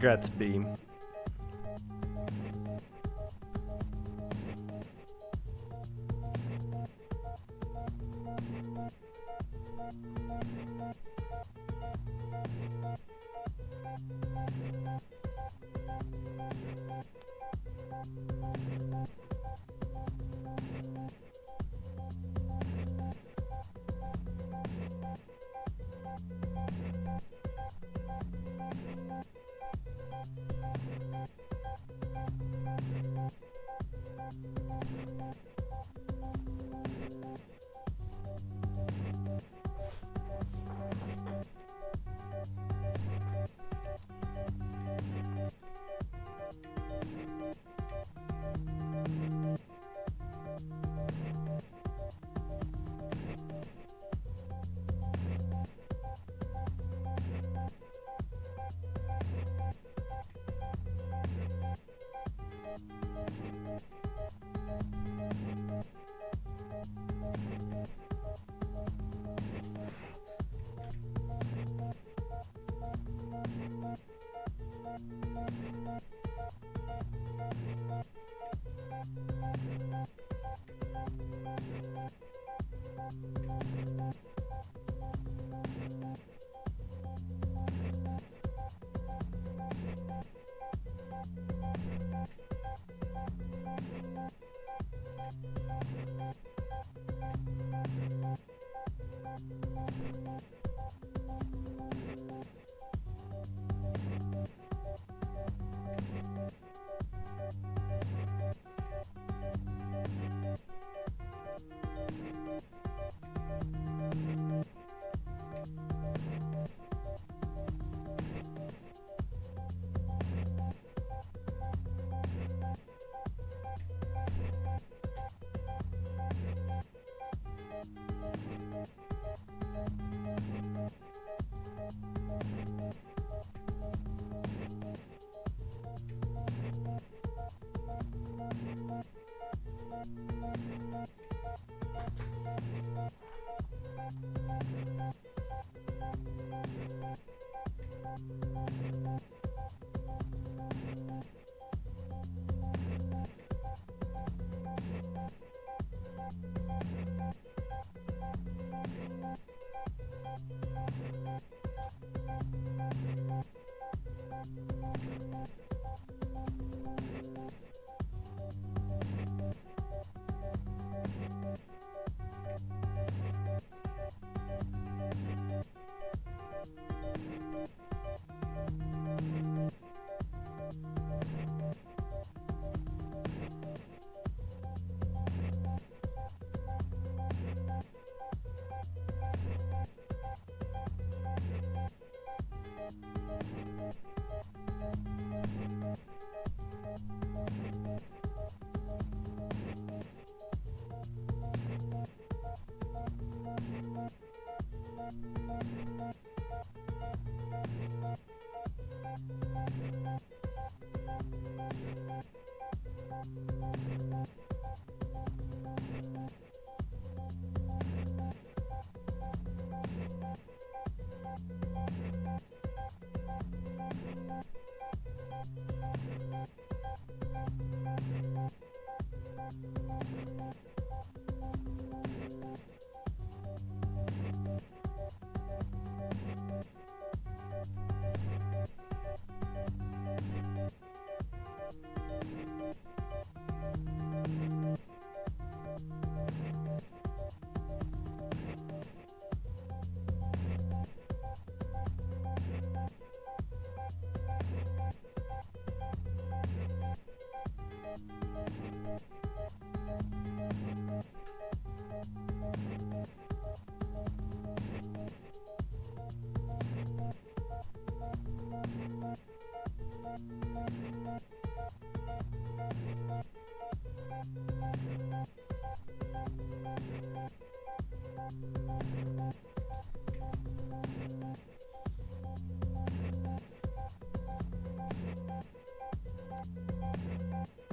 Congrats, Beam.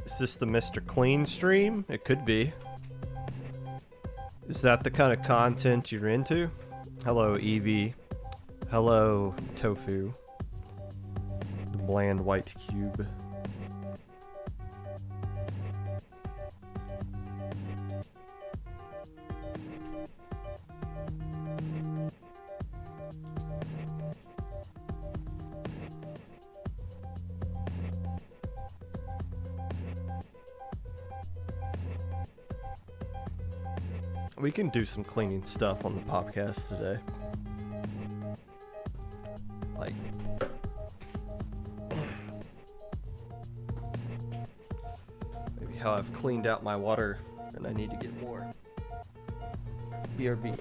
Is this the Mr. Clean stream? It could be. Is that the kind of content you're into? Hello, Evie. Hello, Tofu. The bland white cube. We can do some cleaning stuff on the Popcast today. Like, maybe how I've cleaned out my water and I need to get more. BRB.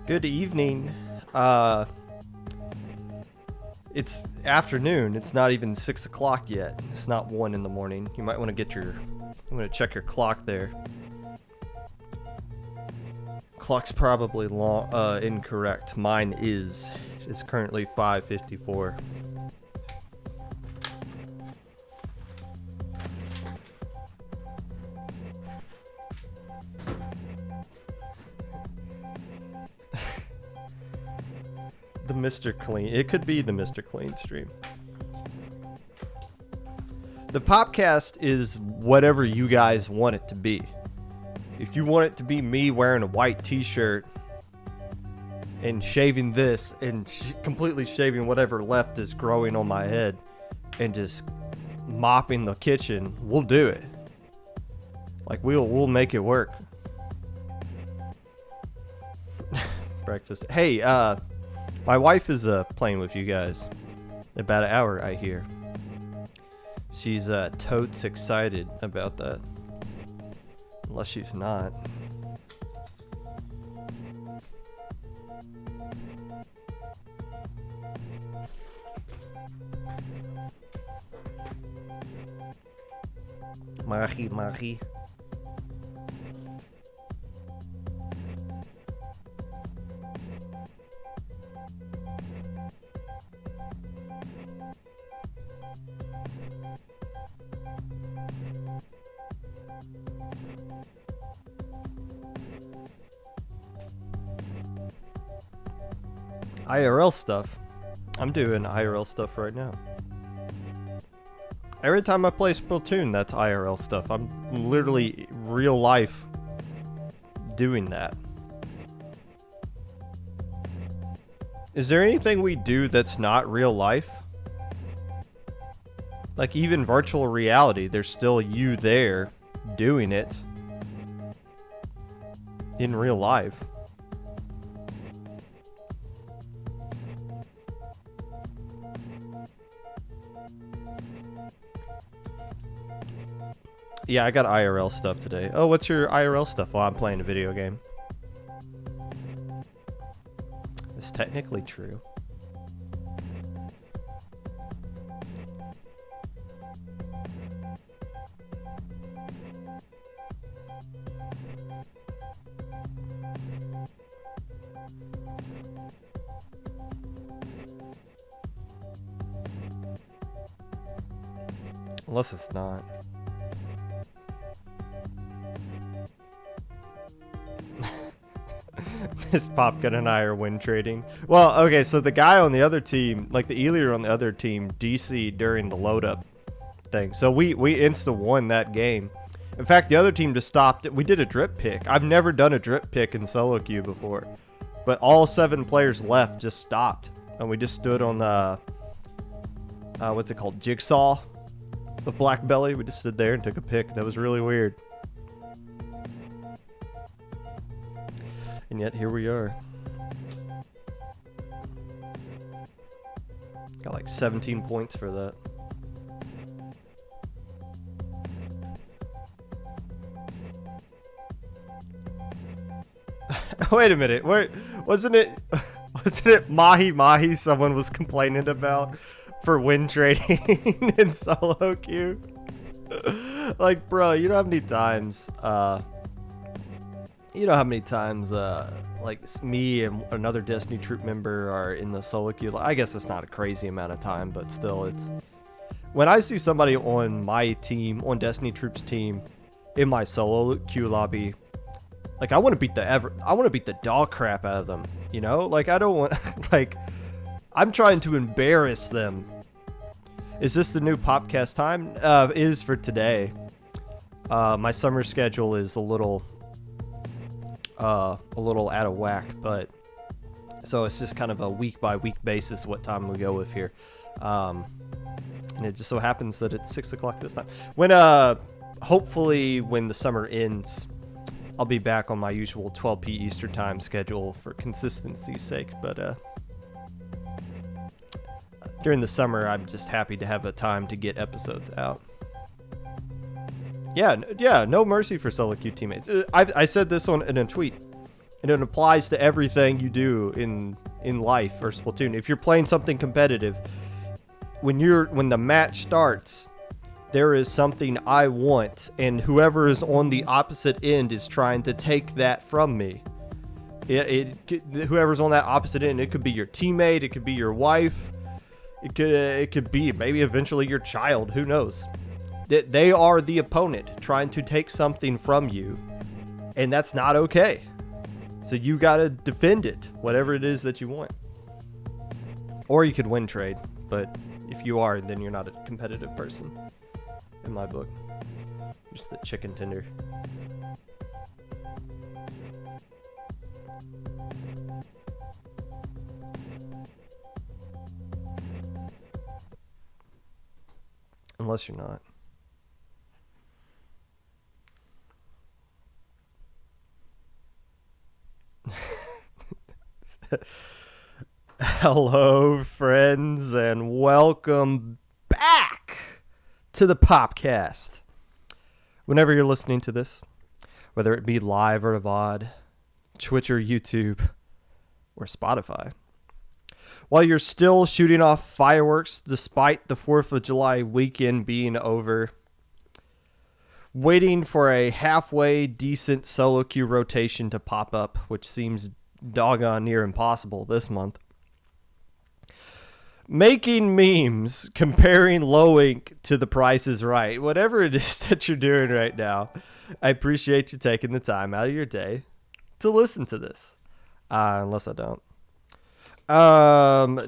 Good evening. It's afternoon. It's not even 6 o'clock yet. It's not 1 in the morning. You might want to get your, I'm going to check your clock there. Clock's probably incorrect. Mine is. It's currently 5:54. The Mr. Clean. It could be the Mr. Clean stream. The Popcast is whatever you guys want it to be. If you want it to be me wearing a white t-shirt and shaving this and completely shaving whatever left is growing on my head and just mopping the kitchen, we'll do it. Like we'll make it work. Breakfast. Hey, my wife is playing with you guys. About an hour, I hear. She's totes excited about that. Unless she's not. Marie. IRL stuff. I'm doing IRL stuff right now. Every time I play Splatoon, that's IRL stuff. I'm literally real life doing that. Is there anything we do that's not real life? Like even virtual reality, there's still you there doing it in real life. Yeah, I got IRL stuff today. Oh, what's your IRL stuff while I'm playing a video game? It's technically true. Unless it's not. Miss Popgun and I are win trading. Well, okay, so the guy on the other team, like the Elier on the other team, DC during the load up thing. So we insta won that game. In fact, the other team just stopped it. We did a drip pick. I've never done a drip pick in solo queue before. But all 7 players left just stopped. And we just stood on the what's it called? Jigsaw of Black Belly. We just stood there and took a pick. That was really weird. And yet here we are. Got like 17 points for that. Wait a minute. Wait, wasn't it Mahi Mahi someone was complaining about for win trading in solo queue? Like, bro, you know how many times like me and another Destiny troop member are in the solo queue. I guess it's not a crazy amount of time, but still, it's when I see somebody on my team, on Destiny troops team, in my solo queue lobby, like I want to beat the dog crap out of them, you know? Like I don't want like I'm trying to embarrass them. Is this the new Popcast time? Is for today. My summer schedule is a little out of whack, but so it's just kind of a week by week basis what time we go with here, and it just so happens that it's 6 o'clock this time. When hopefully when the summer ends, I'll be back on my usual 12 p Eastern time schedule for consistency's sake. But during the summer, I'm just happy to have a time to get episodes out. Yeah, no mercy for solo queue teammates. I said this in a tweet, and it applies to everything you do in life or Splatoon. If you're playing something competitive, when the match starts, there is something I want, and whoever is on the opposite end is trying to take that from me. Whoever's on that opposite end, it could be your teammate, it could be your wife, it could be maybe eventually your child. Who knows? They are the opponent trying to take something from you, and that's not okay. So you gotta defend it, whatever it is that you want. Or you could win trade, but if you are, then you're not a competitive person in my book. Just the chicken tender. Unless you're not. Hello, friends, and welcome back to the Popcast. Whenever you're listening to this, whether it be live or VOD, Twitch or YouTube, or Spotify, while you're still shooting off fireworks despite the 4th of July weekend being over, waiting for a halfway decent solo queue rotation to pop up, which seems doggone near impossible this month, making memes comparing low ink to The Price is Right, whatever it is that you're doing right now, I appreciate you taking the time out of your day to listen to this, unless I don't.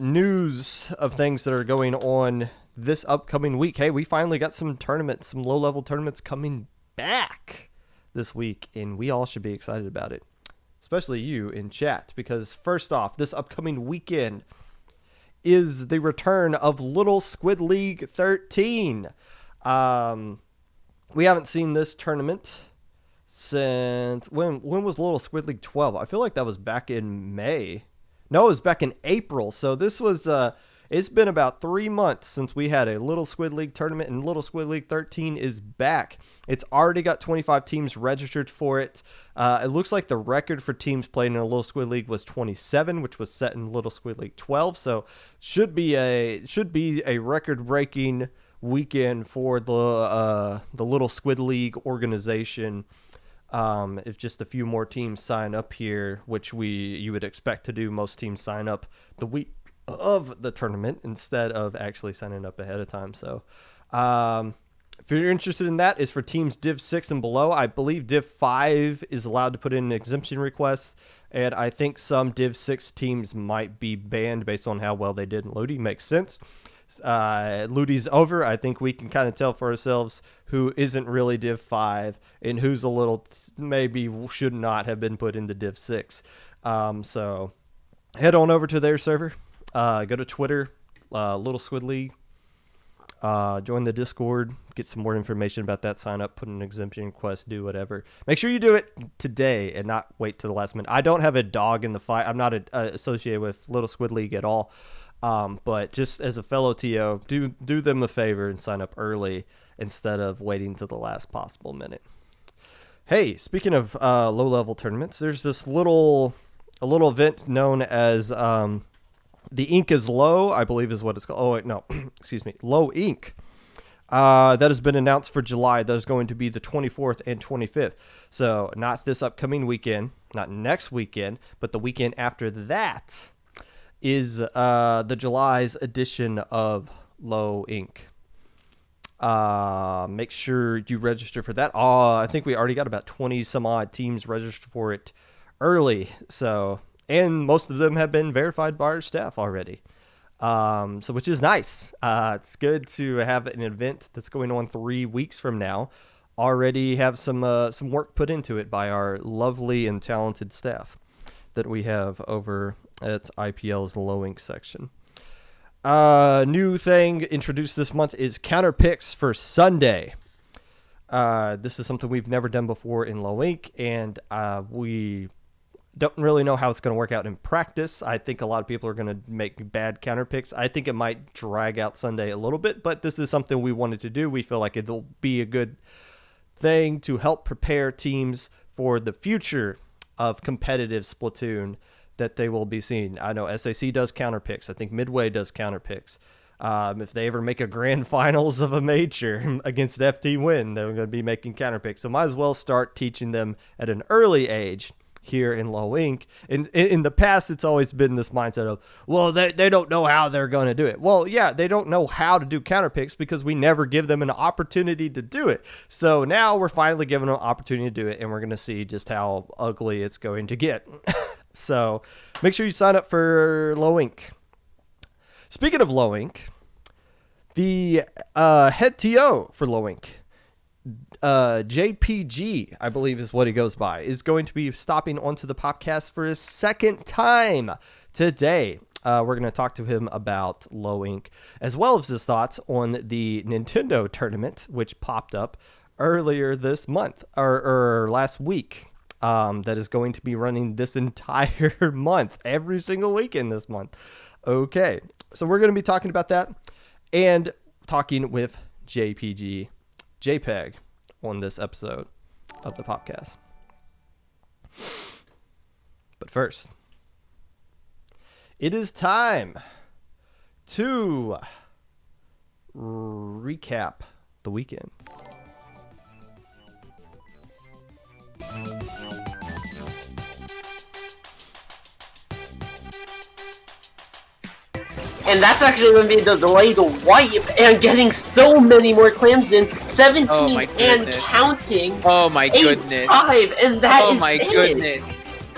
News of things that are going on this upcoming week. Hey, we finally got some tournaments, some low-level tournaments coming back this week, and we all should be excited about it, especially you in chat, because first off, this upcoming weekend is the return of Little Squid League 13. We haven't seen this tournament since when was Little Squid League 12? I feel like that was back in May. No, it was back in April. So this was it's been about 3 months since we had a Little Squid League tournament, and Little Squid League 13 is back. It's already got 25 teams registered for it. It looks like the record for teams playing in a Little Squid League was 27, which was set in Little Squid League 12. So should be a record-breaking weekend for the Little Squid League organization. If just a few more teams sign up here, which you would expect to do, most teams sign up the week of the tournament instead of actually signing up ahead of time. So if you're interested in that, it's for teams Div 6 and below. I believe Div 5 is allowed to put in exemption requests, and I think some Div 6 teams might be banned based on how well they did in Lodi. Makes sense. Ludi's over. I think we can kind of tell for ourselves who isn't really Div 5 and who's a little maybe should not have been put into Div 6. So head on over to their server. Go to Twitter, Little Squid League. Join the Discord. Get some more information about that. Sign up. Put an exemption request. Do whatever. Make sure you do it today and not wait to the last minute. I don't have a dog in the fight. I'm not associated with Little Squid League at all. But just as a fellow TO, do them a favor and sign up early instead of waiting to the last possible minute. Hey, speaking of low-level tournaments, there's this little event known as the Ink is Low, I believe is what it's called. Oh, wait, no, excuse me, Low Ink. That has been announced for July. That is going to be the 24th and 25th. So not this upcoming weekend, not next weekend, but the weekend after that is the July's edition of Low Ink. Make sure you register for that. I think we already got about 20 some odd teams registered for it early. So, and most of them have been verified by our staff already. So which is nice. It's good to have an event that's going on 3 weeks from now already have some work put into it by our lovely and talented staff that we have over at IPL's Low Ink section. New thing introduced this month is counter picks for Sunday. This is something we've never done before in Low Ink, and we don't really know how it's going to work out in practice. I think a lot of people are going to make bad counter picks. I think it might drag out Sunday a little bit, but this is something we wanted to do. We feel like it'll be a good thing to help prepare teams for the future of competitive Splatoon that they will be seeing. I know SAC does counter picks. I think Midway does counter picks. If they ever make a grand finals of a major against FT Win, they're going to be making counter picks. So might as well start teaching them at an early age here in Low Ink. In the past, it's always been this mindset of, well, they don't know how they're going to do it. Well, yeah, they don't know how to do counter picks because we never give them an opportunity to do it. So now we're finally given an opportunity to do it, and we're going to see just how ugly it's going to get. So make sure you sign up for Low Ink. Speaking of Low Ink, the head TO for Low Ink, JPG, I believe is what he goes by, is going to be stopping onto the Popcast for his second time today. We're going to talk to him about Low Ink, as well as his thoughts on the Nintendo tournament, which popped up earlier this month, or last week. That is going to be running this entire month, every single weekend this month. Okay, so we're going to be talking about that and talking with JPG, JPEG, on this episode of the Popcast. But first, it is time to recap the weekend. And that's actually going to be the delay to wipe and getting so many more clams in. 17 and counting. Oh my goodness. 5, and that is Oh my goodness.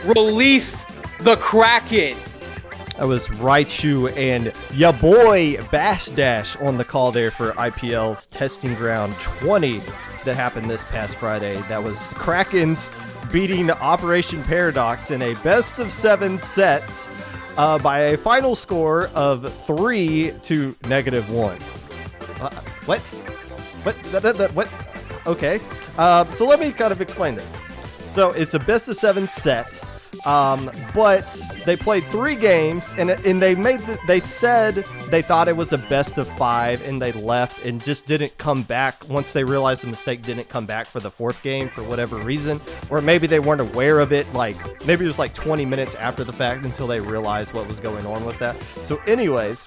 Release the Kraken. That was Raichu and ya boy Bash Dash on the call there for IPL's Testing Ground 20 that happened this past Friday. That was Krakens beating Operation Paradox in a best of 7 set by a final score of 3-1. What? What? Okay. So let me kind of explain this. So it's a best of 7 set. But they played 3 games, and they said they thought it was a best of 5, and they left and just didn't come back once they realized the mistake. Didn't come back for the 4th game for whatever reason, or maybe they weren't aware of it. Like maybe it was like 20 minutes after the fact until they realized what was going on with that. So, anyways,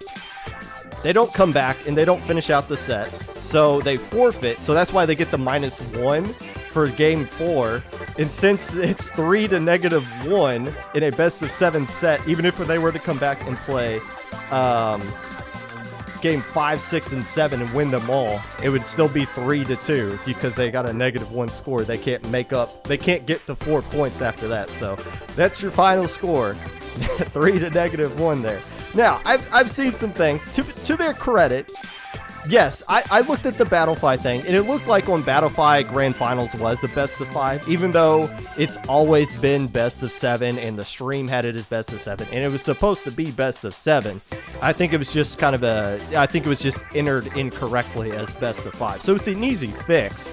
they don't come back and they don't finish out the set, so they forfeit. So that's why they get the -1 for game 4, and since it's 3-1 in a best of 7 set, even if they were to come back and play game 5, 6, and 7 and win them all, it would still be 3-2 because they got a -1 score. They can't get the 4 points after that. So that's your final score, 3-1 there. Now I've seen some things to their credit. Yes, I looked at the Battlefy thing, and it looked like on Battlefy Grand Finals was the best of 5, even though it's always been best of 7, and the stream had it as best of 7, and it was supposed to be best of 7. I think it was just entered incorrectly as best of 5. So it's an easy fix.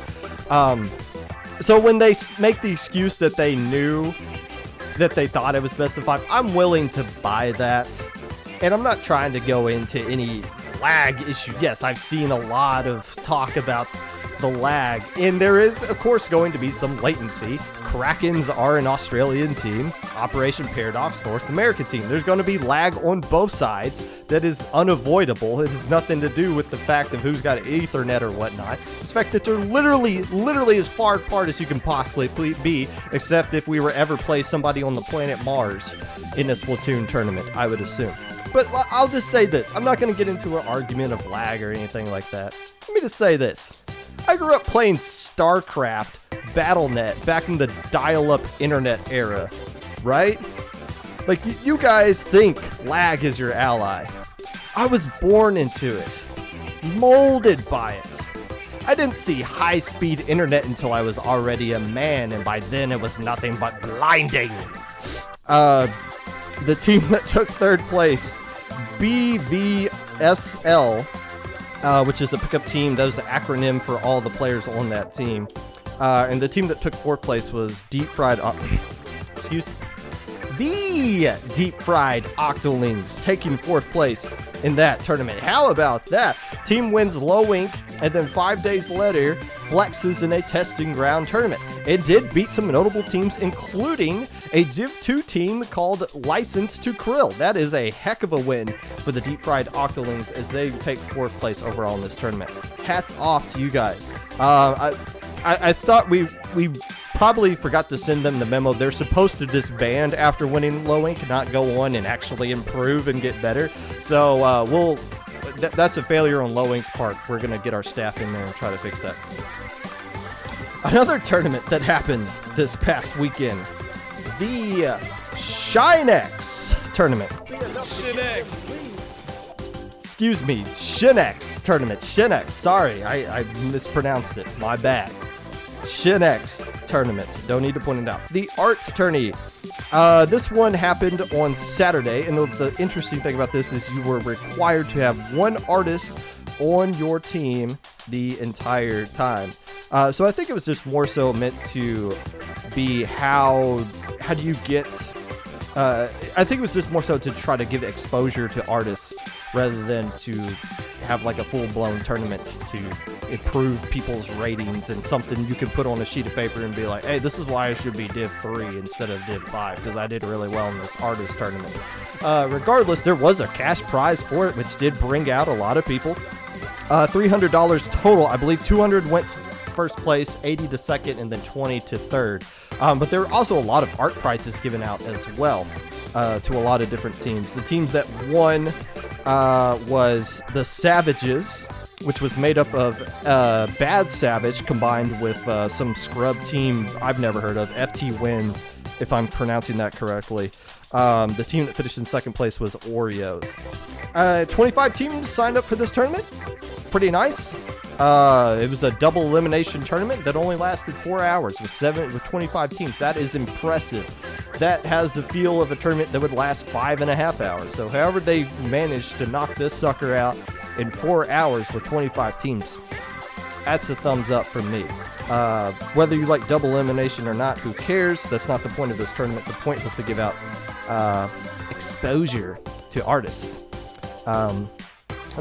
So when they make the excuse that they knew that they thought it was best of 5, I'm willing to buy that. And I'm not trying to go into any lag issue. Yes, I've seen a lot of talk about the lag, and there is, of course, going to be some latency. Krakens are an Australian team. Operation Paradox, North American team. There's going to be lag on both sides. That is unavoidable. It has nothing to do with the fact of who's got Ethernet or whatnot. It's the fact that they're literally as far apart as you can possibly be, except if we were ever play somebody on the planet Mars in a Splatoon tournament, I would assume. But I'll just say this. I'm not going to get into an argument of lag or anything like that. Let me just say this. I grew up playing StarCraft, BattleNet, back in the dial-up internet era, right? Like, you guys think lag is your ally. I was born into it, molded by it. I didn't see high-speed internet until I was already a man, and by then it was nothing but blinding. The team that took 3rd place, BVSL, which is the pickup team. That was the acronym for all the players on that team. And the team that took 4th place was the Deep Fried Octolings, taking 4th place in that tournament. How about that? Team wins Low Ink, and then 5 days later flexes in a Testing Ground tournament. It did beat some notable teams, including a Div 2 team called License to Krill. That is a heck of a win for the Deep Fried Octolings as they take 4th place overall in this tournament. Hats off to you guys. I thought we probably forgot to send them the memo. They're supposed to disband after winning Low Ink, not go on and actually improve and get better. So that's a failure on Low Ink's part. We're going to get our staff in there and try to fix that. Another tournament that happened this past weekend, the Shinex tournament. Excuse me, Shinex tournament. Shinex, sorry, I mispronounced it. My bad. Shinex tournament. Don't need to point it out. The art tourney. This one happened on Saturday, and the interesting thing about this is you were required to have one artist on your team the entire time. So I think it was just more so meant to be how do you get... I think it was just more so to try to give exposure to artists rather than to have like a full-blown tournament to improve people's ratings and something you could put on a sheet of paper and be like, hey, this is why I should be Div 3 instead of Div 5 because I did really well in this artist tournament. Regardless, there was a cash prize for it, which did bring out a lot of people. $300 total. I believe 200 went to first place, 80 to second, and then 20 to third. But there were also a lot of art prizes given out as well to a lot of different teams. The teams that won was the Savages, which was made up of Bad Savage combined with some scrub team I've never heard of, FT Win if I'm pronouncing that correctly. The team that finished in second place was Oreos. 25 teams signed up for this tournament. Pretty nice. It was a double elimination tournament that only lasted 4 hours with 25 teams. That is impressive. That has the feel of a tournament that would last 5.5 hours. So however they managed to knock this sucker out in 4 hours with 25 teams, that's a thumbs up from me. Whether you like double elimination or not, who cares? That's not the point of this tournament. The point was to give out exposure to artists. And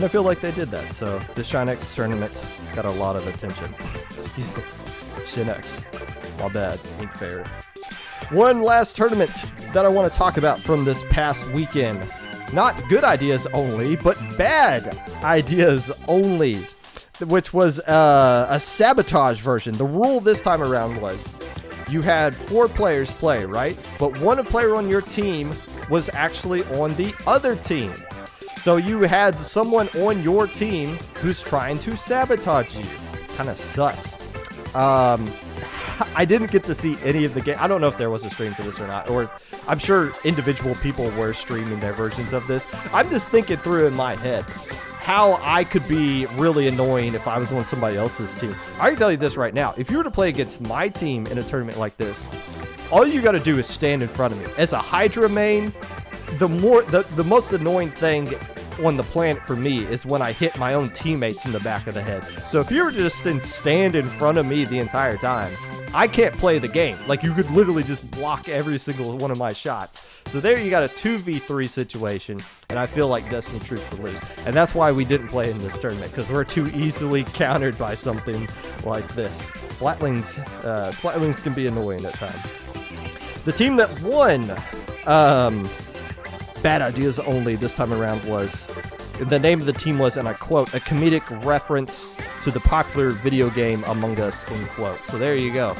I feel like they did that. So the Shinex tournament got a lot of attention. Excuse me. Shinex. My bad. Ink Fair. One last tournament that I want to talk about from this past weekend. Not good ideas only, but bad ideas only. Which was a sabotage version. The rule this time around was you had 4 players play, right? But one player on your team was actually on the other team. So you had someone on your team who's trying to sabotage you. Kind of sus. I didn't get to see any of the game. I don't know if there was a stream for this or not, or I'm sure individual people were streaming their versions of this. I'm just thinking through in my head how I could be really annoying if I was on somebody else's team. I can tell you this right now. If you were to play against my team in a tournament like this, all you got to do is stand in front of me. As a Hydra main, the most annoying thing on the planet for me is when I hit my own teammates in the back of the head. So if you were just stand in front of me the entire time, I can't play the game. Like, you could literally just block every single one of my shots. So there you got a 2v3 situation, and I feel like Destiny Truth would lose. And that's why we didn't play in this tournament, because we're too easily countered by something like this. Splatlings can be annoying at times. The team that won Bad Ideas Only this time around was, the name of the team was, and I quote, a comedic reference to the popular video game Among Us, end quote. So there you go.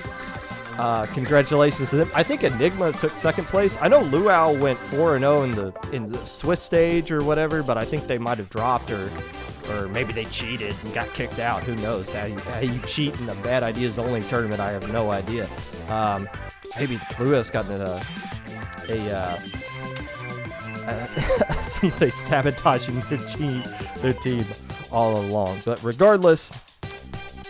Congratulations to them. I think Enigma took second place. I know Luau went 4-0 in the Swiss stage or whatever, but I think they might have dropped or maybe they cheated and got kicked out. Who knows how you cheat in a Bad Ideas Only tournament? I have no idea. Maybe Luau's gotten somebody sabotaging their team all along. But regardless,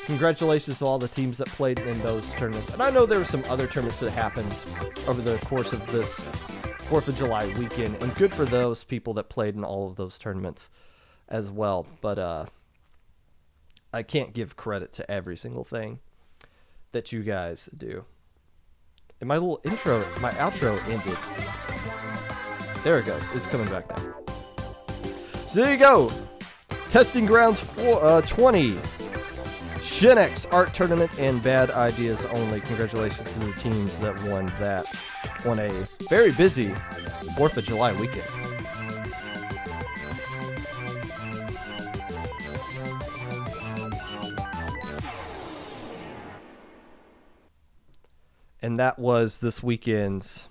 congratulations to all the teams that played in those tournaments. And I know there were some other tournaments that happened over the course of this 4th of July weekend, and good for those people that played in all of those tournaments as well. But I can't give credit to every single thing that you guys do. And my outro ended. There it goes. It's coming back now. So there you go. Testing Grounds 20. Shinex Art Tournament and Bad Ideas Only. Congratulations to the teams that won that on a very busy 4th of July weekend. And that was this weekend's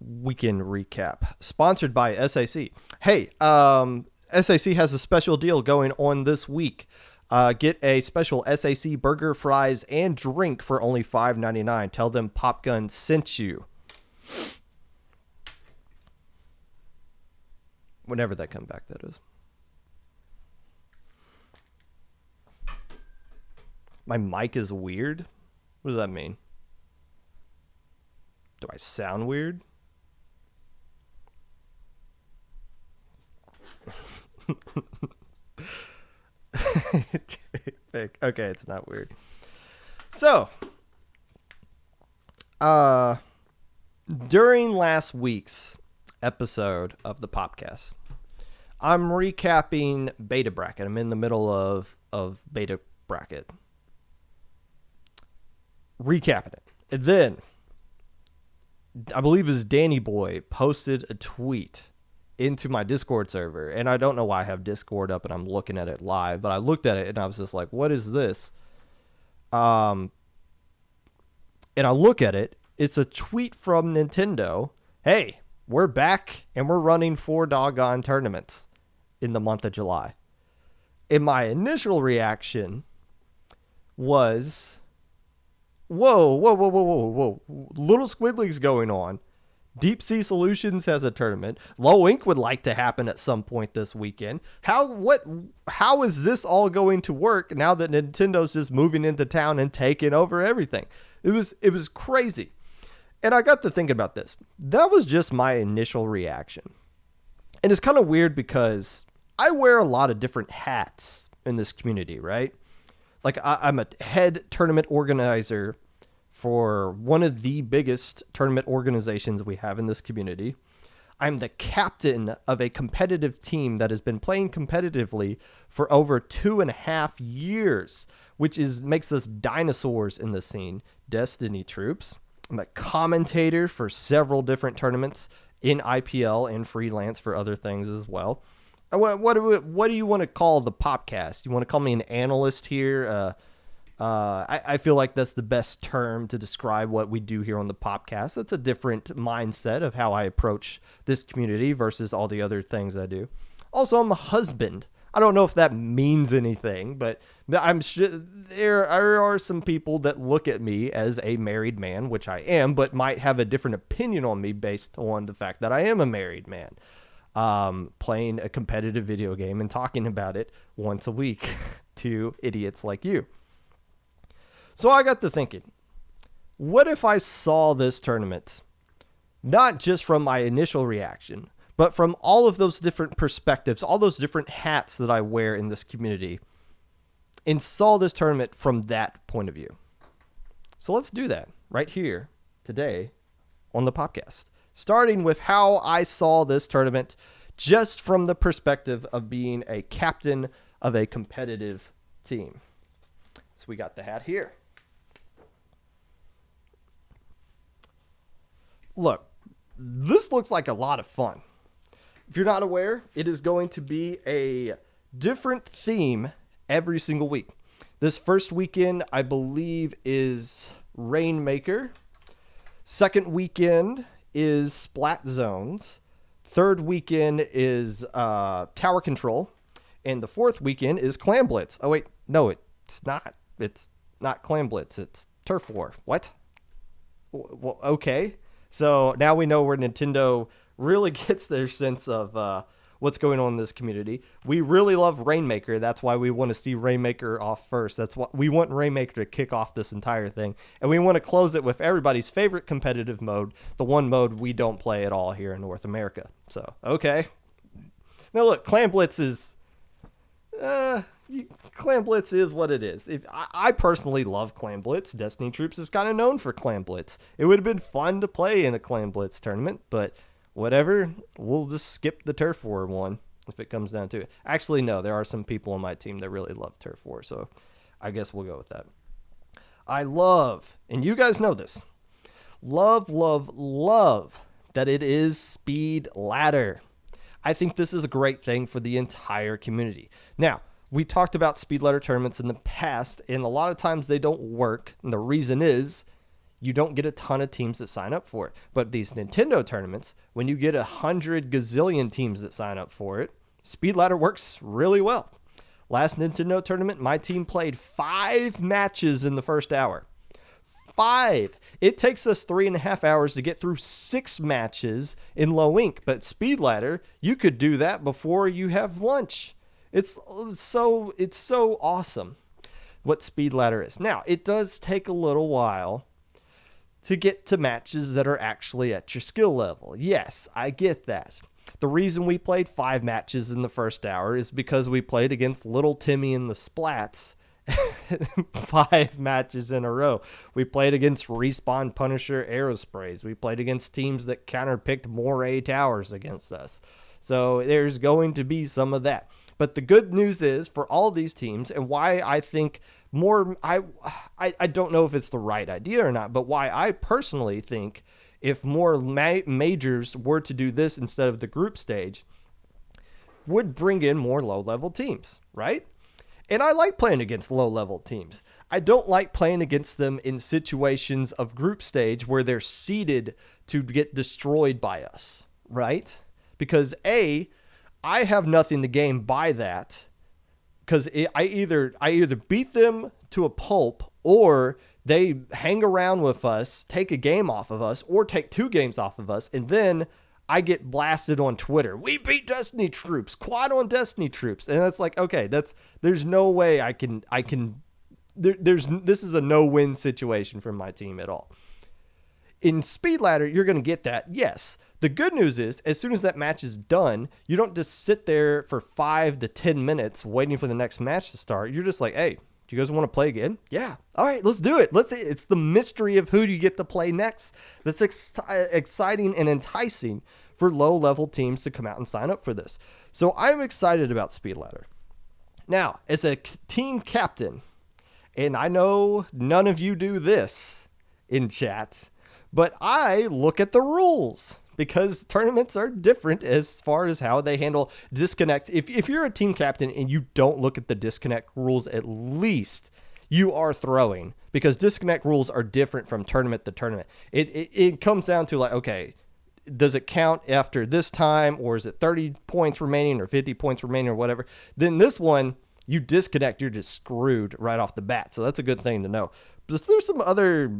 weekend recap, sponsored by SAC. Hey, SAC has a special deal going on this week. Get a special SAC burger, fries, and drink for only $5.99. Tell them Popgun sent you. Whenever they come back, that is. My mic is weird? What does that mean? Do I sound weird? Okay, it's not weird. So, during last week's episode of the Popcast, I'm recapping Beta Bracket. I'm in the middle of Beta Bracket. Recapping it. And then, I believe it was Danny Boy posted a tweet into my Discord server, and I don't know why I have Discord up and I'm looking at it live, but I looked at it and I was just like, what is this? And I look at it, it's a tweet from Nintendo. Hey, we're back and we're running 4 doggone tournaments in the month of July. And my initial reaction was, Whoa. Little Squidling's going on. Deep Sea Solutions has a tournament. Low Ink would like to happen at some point this weekend. How is this all going to work now that Nintendo's just moving into town and taking over everything? It was crazy. And I got to think about this. That was just my initial reaction. And it's kind of weird because I wear a lot of different hats in this community, right? Like I'm a head tournament organizer for one of the biggest tournament organizations we have in this community. I'm the captain of a competitive team that has been playing competitively for over 2.5 years, which makes us dinosaurs in the scene. Destiny Troops. I'm a commentator for several different tournaments in IPL and freelance for other things as well. What do you want to call the Popcast? You want to call me an analyst here? I feel like that's the best term to describe what we do here on the Popcast. That's a different mindset of how I approach this community versus all the other things I do. Also, I'm a husband. I don't know if that means anything, but I'm sure there are some people that look at me as a married man, which I am, but might have a different opinion on me based on the fact that I am a married man. Playing a competitive video game and talking about it once a week to idiots like you. So I got to thinking, what if I saw this tournament, not just from my initial reaction, but from all of those different perspectives, all those different hats that I wear in this community, and saw this tournament from that point of view? So let's do that right here today on the podcast, starting with how I saw this tournament just from the perspective of being a captain of a competitive team. So we got the hat here. Look, this looks like a lot of fun. If you're not aware, it is going to be a different theme every single week. This first weekend, I believe, is Rainmaker. Second weekend is Splat Zones. Third weekend is Tower Control. And the fourth weekend is Clam Blitz. Oh, wait. No, it's not. It's not Clam Blitz. It's Turf War. What? Well, okay. So now we know where Nintendo really gets their sense of what's going on in this community. We really love Rainmaker. That's why we want to see Rainmaker off first. That's what we want Rainmaker to kick off this entire thing. And we want to close it with everybody's favorite competitive mode, the one mode we don't play at all here in North America. So, okay. Now look, Clam Blitz is... Clam Blitz is what it is. I personally love Clam Blitz. Destiny Troops is kind of known for Clam Blitz. It would have been fun to play in a Clam Blitz tournament, but whatever. We'll just skip the Turf War one if it comes down to it. Actually, no, there are some people on my team that really love Turf War, so I guess we'll go with that. I love, and you guys know this, love that it is Speed Ladder. I think this is a great thing for the entire community. Now, we talked about Speed Ladder tournaments in the past, and a lot of times they don't work. And the reason is you don't get a ton of teams that sign up for it. But these Nintendo tournaments, when you get 100 gazillion teams that sign up for it, Speed Ladder works really well. Last Nintendo tournament, my team played 5 matches in the first hour. 5. It takes us 3.5 hours to get through 6 matches in Low Ink, but Speed Ladder, you could do that before you have lunch. It's so awesome what Speed Ladder is. Now, it does take a little while to get to matches that are actually at your skill level. Yes, I get that. The reason we played 5 matches in the first hour is because we played against Little Timmy and the Splats 5 matches in a row. We played against Respawn Punisher Aerosprays. We played against teams that counterpicked Moray Towers against us. So there's going to be some of that. But the good news is for all these teams, and why I think more, I don't know if it's the right idea or not, but why I personally think if more majors were to do this instead of the group stage, would bring in more low-level teams, right? And I like playing against low-level teams. I don't like playing against them in situations of group stage where they're seeded to get destroyed by us, right? Because A, I have nothing to gain by that, because I either beat them to a pulp or They hang around with us, take a game off of us, or take 2 games off of us, and then I get blasted on Twitter. We beat Destiny troops, quad on Destiny troops. And it's like, okay, there's no way I can this is a no-win situation for my team at all. In Speed Ladder, you're going to get that, yes. The good news is, as soon as that match is done, you don't just sit there for 5 to 10 minutes waiting for the next match to start. You're just like, hey, do you guys want to play again? Yeah. All right, let's do it. It's the mystery of who do you get to play next that's exciting and enticing for low-level teams to come out and sign up for this. So I'm excited about Speed Ladder. Now, as a team captain, and I know none of you do this in chat, but I look at the rules because tournaments are different as far as how they handle disconnects. If you're a team captain and you don't look at the disconnect rules, at least you are throwing, because disconnect rules are different from tournament to tournament. It comes down to like, okay, does it count after this time, or is it 30 points remaining or 50 points remaining or whatever? Then this one, you disconnect, you're just screwed right off the bat. So that's a good thing to know. But there's some other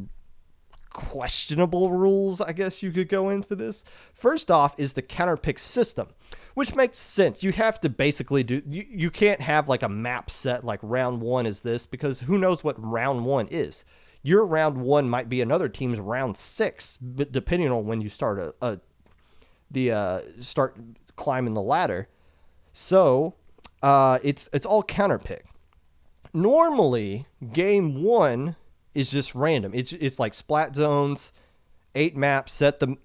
questionable rules, I guess you could go into this. First off is the counter pick system, which makes sense. You have to basically you can't have like a map set like round 1 is this, because who knows what round 1 is. Your round 1 might be another team's round 6, but depending on when you start start climbing the ladder. So it's all counter pick. Normally, game 1 is just random. It's like splat zones, 8 maps. Set the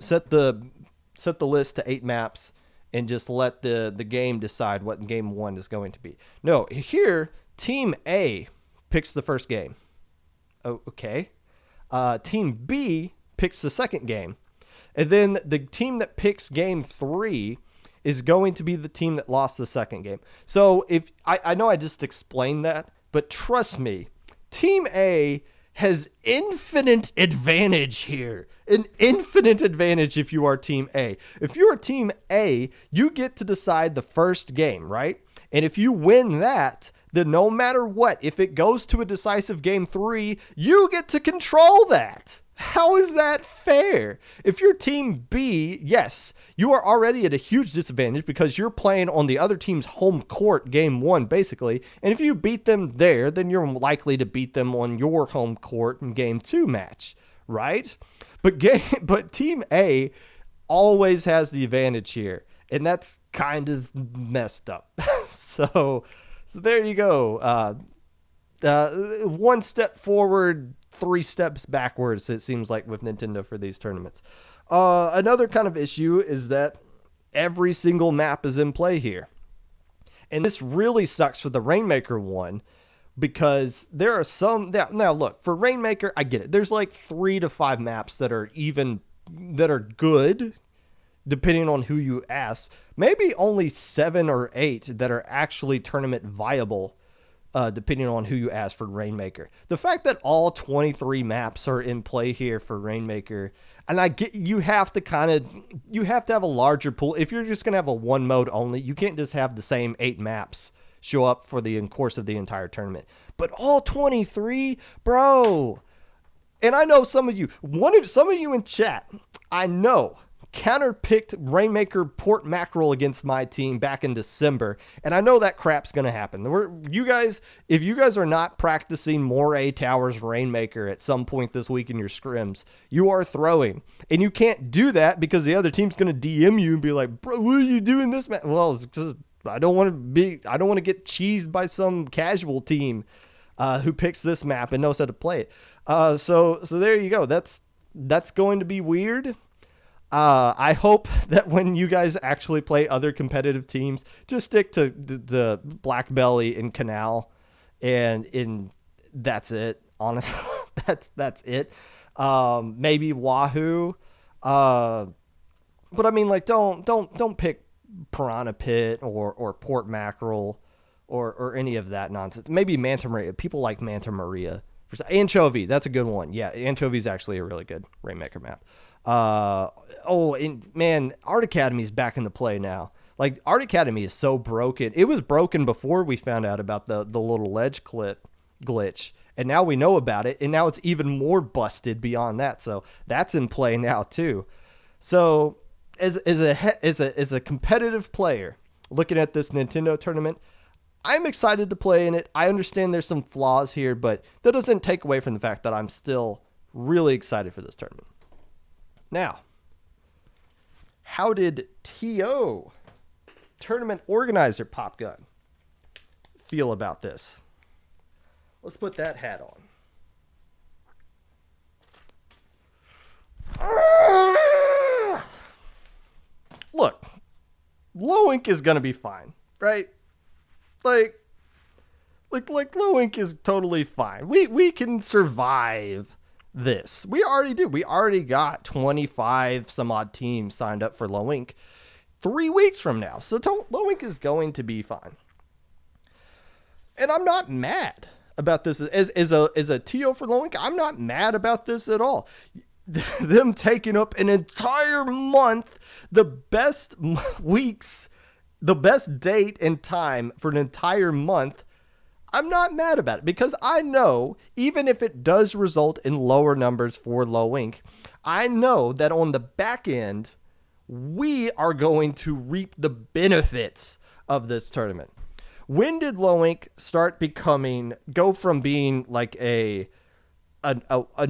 list to 8 maps, and just let the game decide what game 1 is going to be. No, here Team A picks the first game. Oh, okay. Team B picks the second game, and then the team that picks game 3 is going to be the team that lost the second game. So if I know I just explained that, but trust me, Team A has infinite advantage here. An infinite advantage if you are Team A. If you are Team A, you get to decide the first game, right? And if you win that, then no matter what, if it goes to a decisive game 3, you get to control that. How is that fair? If you're Team B, yes, you are already at a huge disadvantage because you're playing on the other team's home court game 1, basically. And if you beat them there, then you're likely to beat them on your home court in game 2 match, right? But Team A always has the advantage here, and that's kind of messed up. So there you go. 1 step forward, 3 steps backwards, it seems like, with Nintendo for these tournaments. Another kind of issue is that every single map is in play here. And this really sucks for the Rainmaker one, because there are some... Now, look, for Rainmaker, I get it. There's like 3 to 5 maps that are good, depending on who you ask. Maybe only 7 or 8 that are actually tournament viable, depending on who you ask for Rainmaker. The fact that all 23 maps are in play here for Rainmaker, and I get you have to have a larger pool. If you're just going to have a 1 mode only, you can't just have the same 8 maps show up for the course of the entire tournament. But all 23, bro. And I know some of you in chat, I know, counter-picked Rainmaker Port Mackerel against my team back in December, and I know that crap's going to happen. If you guys are not practicing Moray Towers Rainmaker at some point this week in your scrims, you are throwing. And you can't do that because the other team's going to DM you and be like, bro, what are you doing this, man? Well, it's just, I don't want to get cheesed by some casual team who picks this map and knows how to play it. So there you go. That's going to be weird. I hope that when you guys actually play other competitive teams, just stick to the Black Belly and Canal, and that's it. Honestly, that's it. Maybe Wahoo, but I mean, like, don't pick Piranha Pit or Port Mackerel or any of that nonsense. Maybe Manta Maria. People like Manta Maria. Anchovy, that's a good one. Yeah, Anchovy is actually a really good Rainmaker map. And man, Art Academy is back in the play now. Like, Art Academy is so broken. It was broken before we found out about the little ledge clip glitch, And now we know about it, and now it's even more busted beyond that. So that's in play now too. So as a competitive player looking at this Nintendo tournament, I'm excited to play in it. I understand there's some flaws here, but that doesn't take away from the fact that I'm still really excited for this tournament. Now, how did TO, tournament organizer Popgun, feel about this? Let's put that hat on. Look, Low Ink is going to be fine, right? Like Low Ink is totally fine. We can survive this. We already do. We already got 25 some odd teams signed up for Low Ink 3 weeks from now. So Low Ink is going to be fine. And I'm not mad about this as a TO for Low Ink. I'm not mad about this at all. Them taking up an entire month, the best weeks, the best date and time for an entire month, I'm not mad about it because I know even if it does result in lower numbers for Low Ink, I know that on the back end, we are going to reap the benefits of this tournament. When did Low Ink go from being like a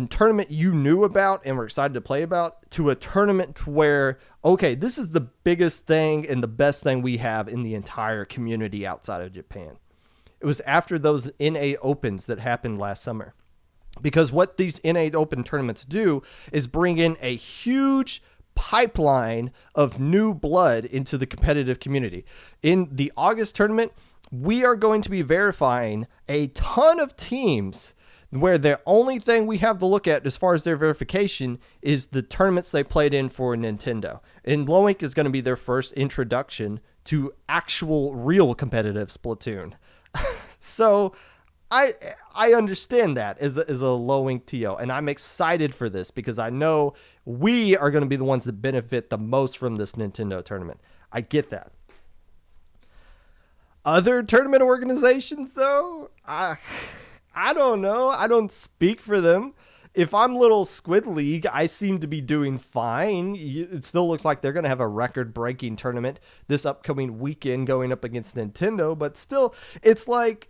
tournament you knew about and were excited to play about to a tournament where, okay, this is the biggest thing and the best thing we have in the entire community outside of Japan? It was after those NA Opens that happened last summer. Because what these NA Open tournaments do is bring in a huge pipeline of new blood into the competitive community. In the August tournament, we are going to be verifying a ton of teams where the only thing we have to look at as far as their verification is the tournaments they played in for Nintendo. And Low Ink is going to be their first introduction to actual real competitive Splatoon. So I understand that as a Low Ink TO, and I'm excited for this because I know we are going to be the ones that benefit the most from this Nintendo tournament. I get that. Other tournament organizations, though, I don't know. I don't speak for them. If I'm Little Squid League, I seem to be doing fine. It still looks like they're going to have a record-breaking tournament this upcoming weekend going up against Nintendo, but still, it's like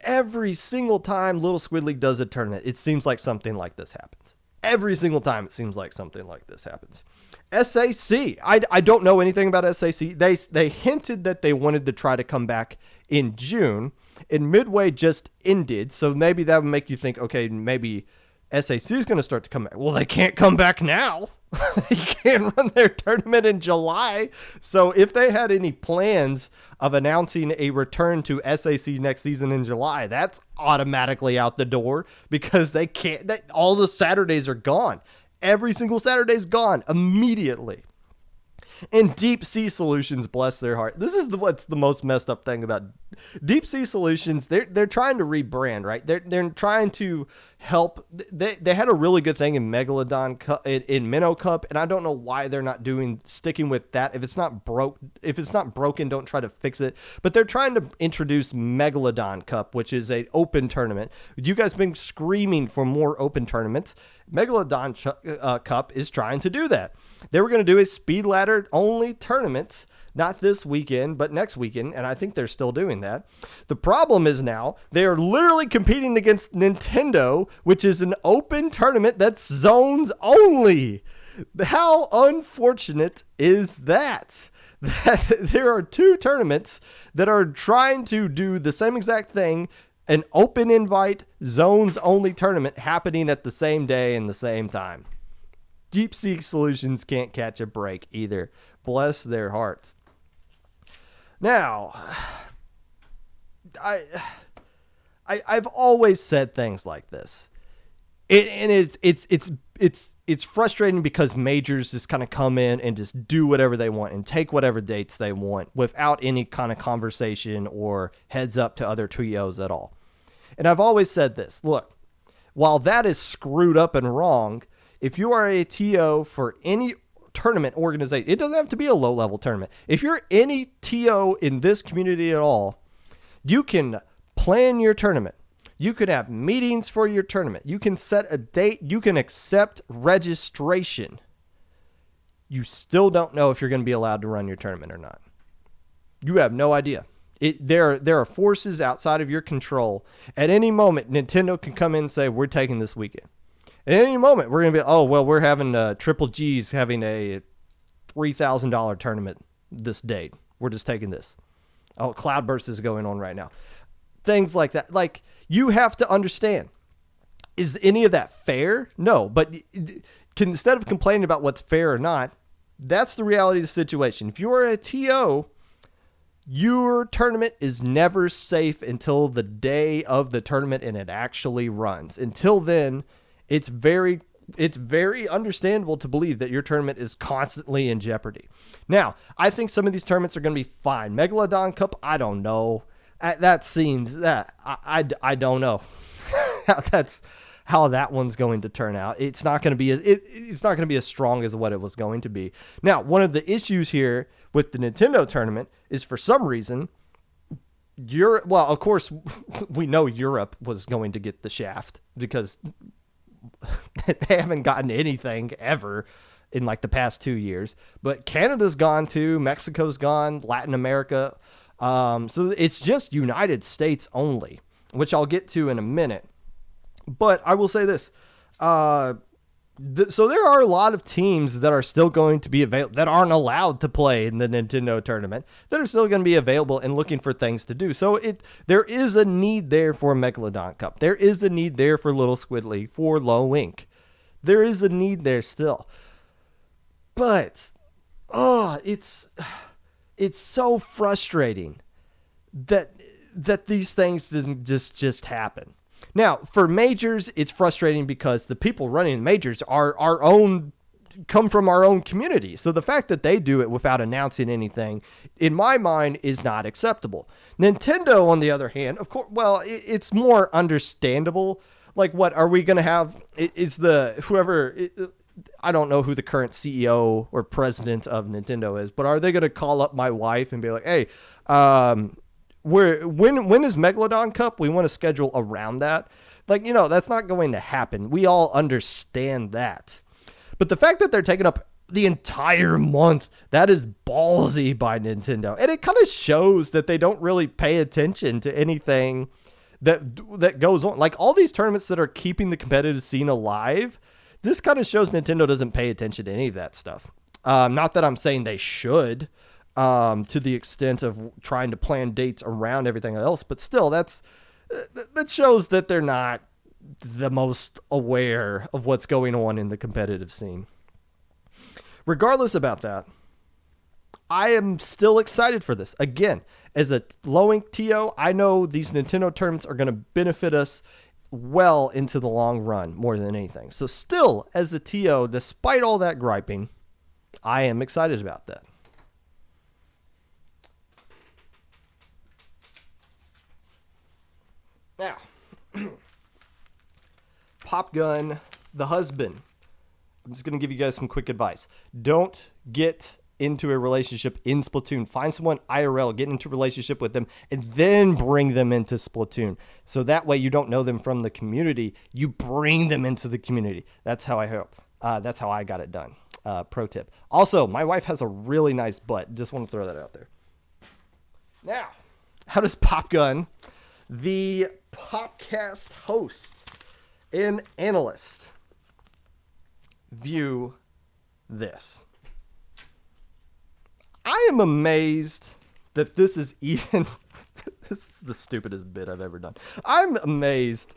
every single time Little Squid League does a tournament, it seems like something like this happens. Every single time it seems like something like this happens. SAC. I don't know anything about SAC. They hinted that they wanted to try to come back in June, and Midway just ended, so maybe that would make you think, okay, maybe SAC is going to start to come back. Well, they can't come back now. They can't run their tournament in July. So if they had any plans of announcing a return to SAC next season in July, that's automatically out the door because they can't. All the Saturdays are gone. Every single Saturday's gone immediately. And Deep Sea Solutions, bless their heart. This is what's the most messed up thing about Deep Sea Solutions. They're trying to rebrand, right? They're trying to help. They had a really good thing in Megalodon Cup, in Minnow Cup, and I don't know why they're not sticking with that. If it's not broken, don't try to fix it. But they're trying to introduce Megalodon Cup, which is an open tournament. You guys been screaming for more open tournaments. Megalodon Cup is trying to do that. They were going to do a speed ladder only tournament, not this weekend, but next weekend, and I think they're still doing that. The problem is now they are literally competing against Nintendo, which is an open tournament that's zones only. How unfortunate is that? That there are two tournaments that are trying to do the same exact thing, an open invite, zones only tournament happening at the same day and the same time. Deep Sea Solutions can't catch a break either. Bless their hearts. Now, I've always said things like this, and it's frustrating because majors just kind of come in and just do whatever they want and take whatever dates they want without any kind of conversation or heads up to other TOs at all. And I've always said this. Look, while that is screwed up and wrong, if you are a TO for any tournament organization, it doesn't have to be a low-level tournament. If you're any TO in this community at all, you can plan your tournament You can have meetings for your tournament. You can set a date. You can accept registration. You still don't know if you're going to be allowed to run your tournament or not. You have no idea. There are forces outside of your control. At any moment, Nintendo can come in and say, we're taking this weekend. At any moment, we're going to be, we're having Triple G's having a $3,000 tournament this date. We're just taking this. Oh, Cloudburst is going on right now. Things like that. Like, you have to understand, is any of that fair? No, but instead of complaining about what's fair or not, that's the reality of the situation. If you're a TO, your tournament is never safe until the day of the tournament and it actually runs. Until then, it's very understandable to believe that your tournament is constantly in jeopardy. Now, I think some of these tournaments are going to be fine. Megalodon Cup, I don't know. That seems that I don't know. That's how that one's going to turn out. It's not going to be it's not going to be as strong as what it was going to be. Now, one of the issues here with the Nintendo tournament is, for some reason, of course, we know Europe was going to get the shaft because they haven't gotten anything ever in like the past 2 years. But Canada's gone too, Mexico's gone, Latin America. So it's just United States only, which I'll get to in a minute. But I will say this. So there are a lot of teams that are still going to be available, that aren't allowed to play in the Nintendo tournament, that are still going to be available and looking for things to do. So there is a need there for Megalodon Cup. There is a need there for Little Squid League, for Low Ink. There is a need there still. But, it's so frustrating that these things didn't just happen. Now, for majors, it's frustrating because the people running majors come from our own community. So the fact that they do it without announcing anything, in my mind, is not acceptable. Nintendo, on the other hand, of course, well, it's more understandable. Like, what are we going to have? I don't know who the current CEO or president of Nintendo is, but are they going to call up my wife and be like, hey, when is Megalodon Cup? We want to schedule around that. Like, that's not going to happen. We all understand that. But the fact that they're taking up the entire month, that is ballsy by Nintendo. And it kind of shows that they don't really pay attention to anything that goes on. Like, all these tournaments that are keeping the competitive scene alive, this kind of shows Nintendo doesn't pay attention to any of that stuff. Not that I'm saying they should, to the extent of trying to plan dates around everything else, but still, that shows that they're not the most aware of what's going on in the competitive scene. Regardless about that, I am still excited for this. Again, as a low-ink TO, I know these Nintendo tournaments are going to benefit us well into the long run more than anything. So still, as a TO, despite all that griping, I am excited about that. Now, Popgun, the husband. I'm just going to give you guys some quick advice. Don't get into a relationship in Splatoon. Find someone IRL, get into a relationship with them, and then bring them into Splatoon. So that way you don't know them from the community. You bring them into the community. That's how I hope. That's how I got it done. Pro tip. Also, my wife has a really nice butt. Just want to throw that out there. Now, how does Popgun, the Popcast host and analyst, view this? I am amazed that this is even... This is the stupidest bit I've ever done. I'm amazed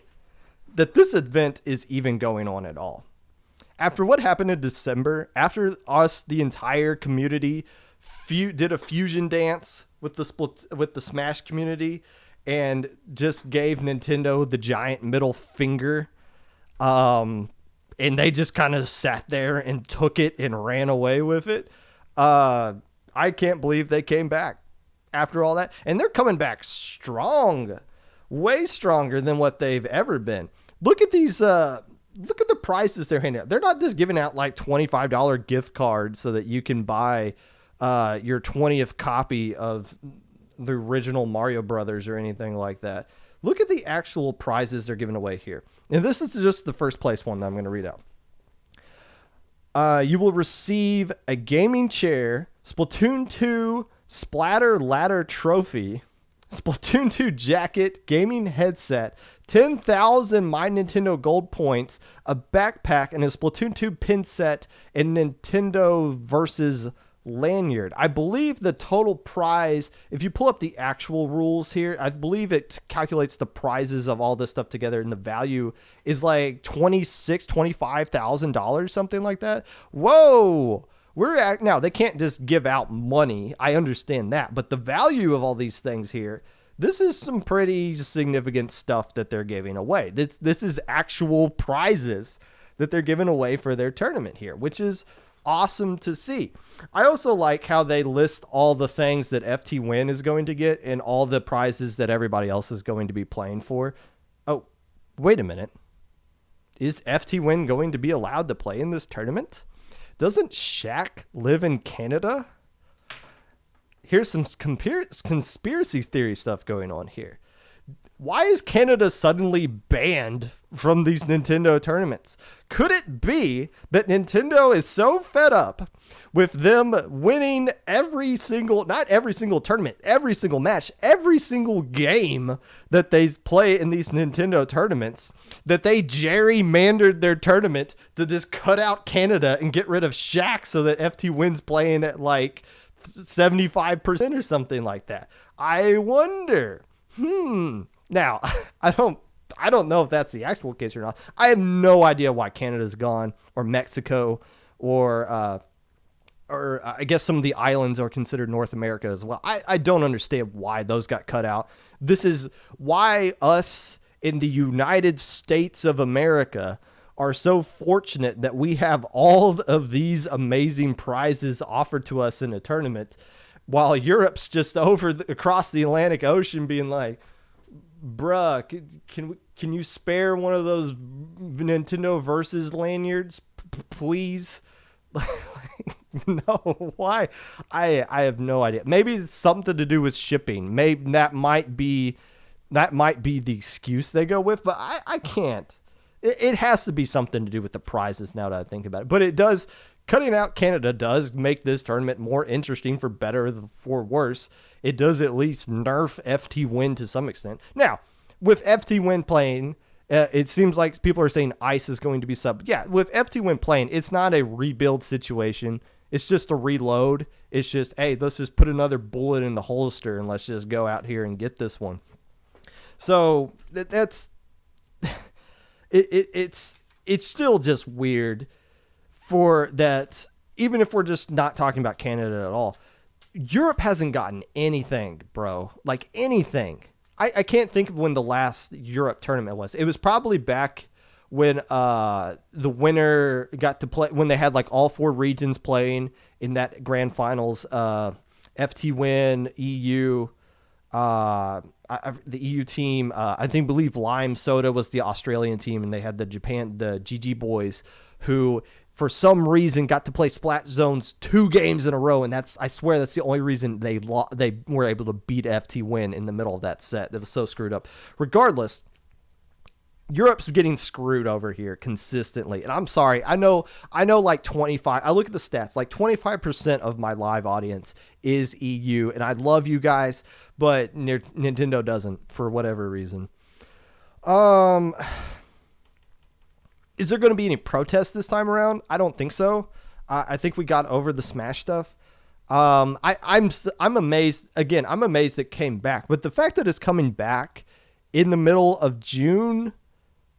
that this event is even going on at all. After what happened in December, after us, the entire community, did a fusion dance with the Smash community and just gave Nintendo the giant middle finger, and they just kind of sat there and took it and ran away with it. I can't believe they came back after all that. And they're coming back strong, way stronger than what they've ever been. Look at these, look at the prices they're handing out. They're not just giving out like $25 gift cards so that you can buy your 20th copy of the original Mario Brothers or anything like that. Look at the actual prizes they're giving away here. And this is just the first place one that I'm going to read out. You will receive a gaming chair, Splatoon 2 Splatter Ladder Trophy, Splatoon 2 jacket, gaming headset, 10,000 My Nintendo Gold points, a backpack, and a Splatoon 2 pin set, and Nintendo versus lanyard. I believe the total prize, if you pull up the actual rules here, I believe it calculates the prizes of all this stuff together, and the value is like $25,000, something like that. Whoa! Now they can't just give out money. I understand that, but the value of all these things here, this is some pretty significant stuff that they're giving away. This is actual prizes that they're giving away for their tournament here, which is awesome to see. I also like how they list all the things that FT Win is going to get and all the prizes that everybody else is going to be playing for. Oh, wait a minute. Is FT Win going to be allowed to play in this tournament? Doesn't Shaq live in Canada? Here's some conspiracy theory stuff going on here. Why is Canada suddenly banned from these Nintendo tournaments? Could it be that Nintendo is so fed up with them winning not every single tournament, every single match, every single game that they play in these Nintendo tournaments, that they gerrymandered their tournament to just cut out Canada and get rid of Shaq so that FT Win's playing at like 75% or something like that? I wonder. Now, I don't know if that's the actual case or not. I have no idea why Canada's gone, or Mexico, or I guess some of the islands are considered North America as well. I don't understand why those got cut out. This is why us in the United States of America are so fortunate that we have all of these amazing prizes offered to us in a tournament, while Europe's just across the Atlantic Ocean being like, bruh, can you spare one of those Nintendo Versus lanyards, please? No, why? I have no idea. Maybe it's something to do with shipping. Maybe that might be the excuse they go with, but I can't. It has to be something to do with the prizes now that I think about it. But it does, cutting out Canada does make this tournament more interesting, for better or for worse. It does at least nerf FT Win to some extent. Now, with FT Win playing, it seems like people are saying ICE is going to be sub. Yeah, with FT Win playing, it's not a rebuild situation. It's just a reload. It's just, hey, let's just put another bullet in the holster and let's just go out here and get this one. So that's it's still just weird for that. Even if we're just not talking about Canada at all, Europe hasn't gotten anything, bro. Like anything. I can't think of when the last Europe tournament was. It was probably back when the winner got to play, when they had like all four regions playing in that grand finals. FT Win, EU, the EU team, believe Lime Soda was the Australian team, and they had the GG boys, who for some reason got to play Splat Zones 2 games in a row, and I swear that's the only reason they were able to beat FT Win in the middle of that set. That was so screwed up. Regardless, Europe's getting screwed over here consistently, and I'm sorry. I know like 25, I look at the stats, like 25% of my live audience is EU, and I love you guys, but Nintendo doesn't, for whatever reason. Is there going to be any protests this time around? I don't think so. I think we got over the Smash stuff. I'm amazed. Again, I'm amazed it came back. But the fact that it's coming back in the middle of June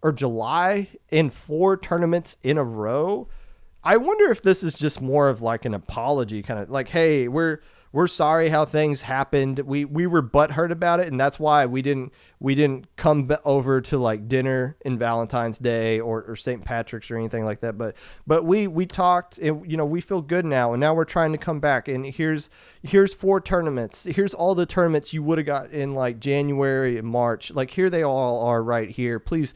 or July in 4 tournaments in a row, I wonder if this is just more of like an apology, kind of like, hey, we're sorry how things happened. We were butthurt about it, and that's why we didn't come over to like dinner in Valentine's Day or St. Patrick's or anything like that. But we talked, and we feel good now, and now we're trying to come back. And here's 4 tournaments. Here's all the tournaments you would have got in like January and March. Like, here they all are right here. Please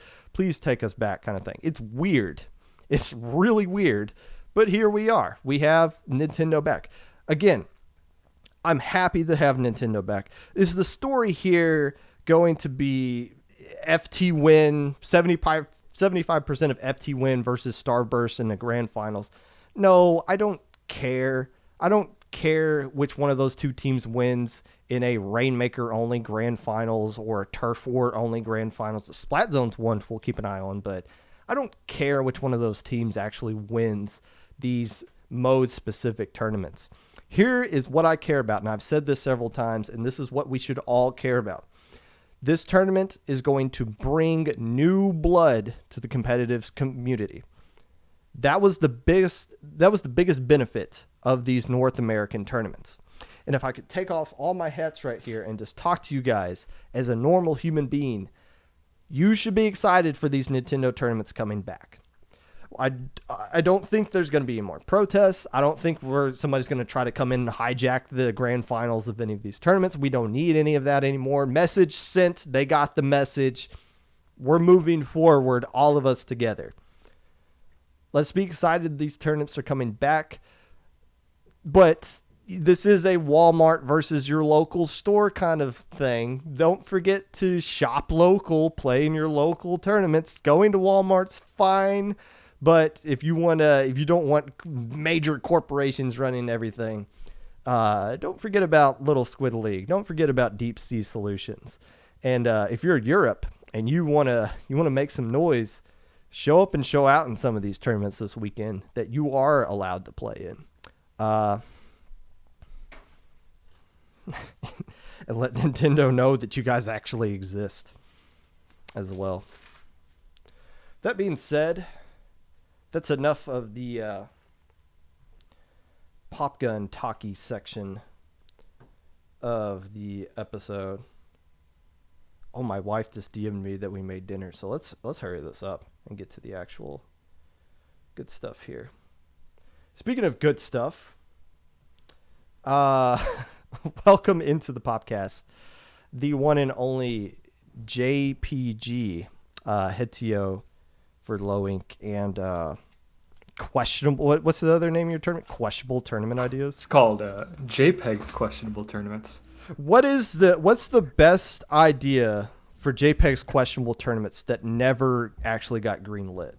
take us back, kind of thing. It's weird. It's really weird. But here we are. We have Nintendo back again. I'm happy to have Nintendo back. Is the story here going to be FT win, 75% of FT win versus Starburst in the grand finals. No, I don't care. I don't care which one of those two teams wins in a Rainmaker only grand finals or a Turf War only grand finals. The Splat Zone's one we'll keep an eye on, but I don't care which one of those teams actually wins these mode specific tournaments. Here is what I care about, and I've said this several times, and this is what we should all care about. This tournament is going to bring new blood to the competitive community. That was the biggest benefit of these North American tournaments. And if I could take off all my hats right here and just talk to you guys as a normal human being, you should be excited for these Nintendo tournaments coming back. I don't think there's going to be any more protests. I don't think somebody's going to try to come in and hijack the grand finals of any of these tournaments. We don't need any of that anymore. Message sent. They got the message. We're moving forward, all of us together. Let's be excited these tournaments are coming back. But this is a Walmart versus your local store kind of thing. Don't forget to shop local, play in your local tournaments. Going to Walmart's fine. But if you don't want major corporations running everything, don't forget about Little Squid League. Don't forget about Deep Sea Solutions. And if you're in Europe and you wanna make some noise, show up and show out in some of these tournaments this weekend that you are allowed to play in. And let Nintendo know that you guys actually exist as well. That being said, that's enough of the Pop Gun Talkie section of the episode. Oh, my wife just DM'd me that we made dinner, so let's hurry this up and get to the actual good stuff here. Speaking of good stuff, welcome into the Popcast, the one and only JPG, head TO for Low Ink, and questionable. What's the other name of your tournament? Questionable tournament ideas. It's called JPEG's questionable tournaments. What's the best idea for JPEG's questionable tournaments that never actually got greenlit?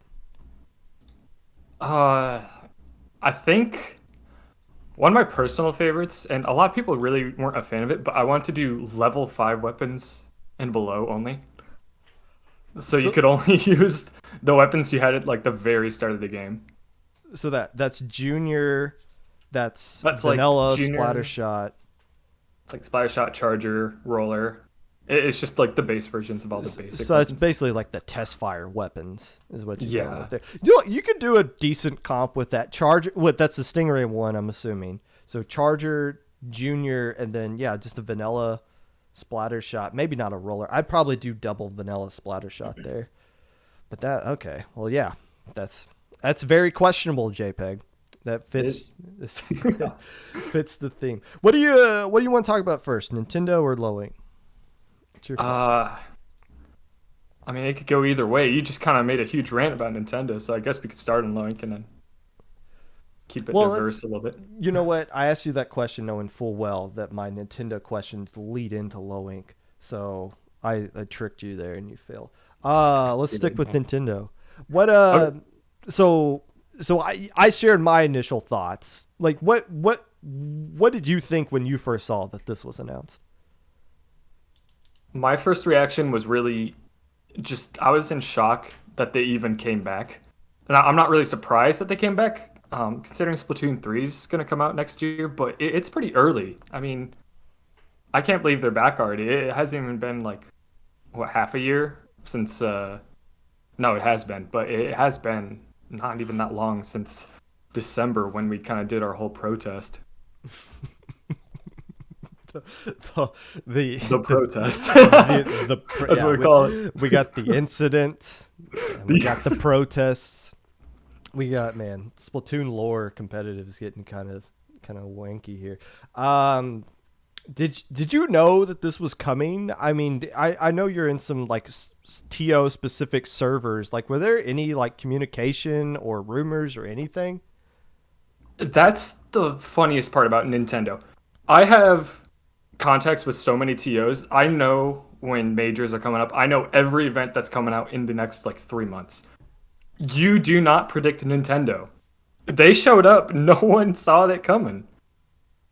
I think one of my personal favorites, and a lot of people really weren't a fan of it, but I wanted to do level 5 weapons and below only. So you could only use the weapons you had at like the very start of the game. So that's junior, that's vanilla, like junior, splatter shot. It's like splatter shot, charger, roller. It's just like the base versions of all the basic. So weapons. it's basically like the test fire weapons is what you're going with there. You could do a decent comp with that charger. That's the Stingray one, I'm assuming. So charger, junior, and then just a vanilla splatter shot. Maybe not a roller. I'd probably do double vanilla splatter shot there. But okay. Well, yeah, that's very questionable, JPEG. That fits fits the theme. What do you want to talk about first, Nintendo or Low Ink? I mean, it could go either way. You just kind of made a huge rant about Nintendo, so I guess we could start in Low Ink and then keep it diverse a little bit. You know what? I asked you that question knowing full well that my Nintendo questions lead into Low Ink, so I tricked you there and you failed. Let's stick with Nintendo. What so I shared my initial thoughts. Like what did you think when you first saw that this was announced? My first reaction was really just I was in shock that they even came back. And I'm not really surprised that they came back, considering Splatoon 3 is going to come out next year, but it's pretty early. I mean, I can't believe they're back already. It hasn't even been half a year since no, it has been, but it has been not even that long since December when we kind of did our whole protest. the protest. That's what we call it. We got the incident. We got the protests. We got Splatoon lore competitive is getting kind of wanky here. Did you know that this was coming? I mean, I know you're in some TO specific servers. Were there any communication or rumors or anything? That's the funniest part about Nintendo. I have contacts with so many TOs. I know when majors are coming up. I know every event that's coming out in the next like 3 months. You do not predict Nintendo. They showed up. No one saw that coming.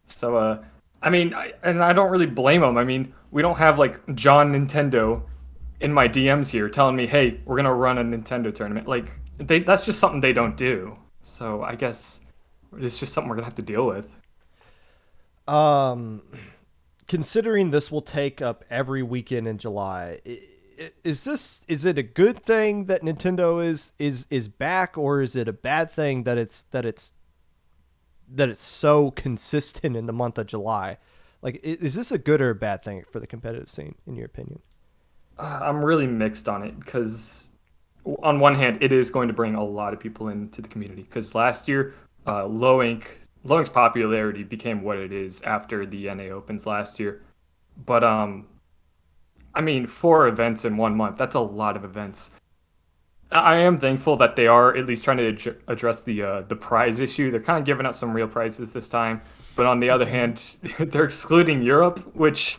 So, I mean, I don't really blame them. I mean, we don't have like John Nintendo in my DMs here telling me, "Hey, we're gonna run a Nintendo tournament." Like, that's just something they don't do. So I guess it's just something we're gonna have to deal with. Considering this will take up every weekend in July, is it a good thing that Nintendo is back, or is it a bad thing that it's so consistent in the month of July? Like, is this a good or a bad thing for the competitive scene, in your opinion? I'm really mixed on it because, on one hand, it is going to bring a lot of people into the community. Because last year, Low Ink's popularity became what it is after the NA Opens last year. But I mean, 4 events in 1 month, that's a lot of events. I am thankful that they are at least trying to address the prize issue. They're kind of giving out some real prizes this time. But on the other hand, they're excluding Europe, which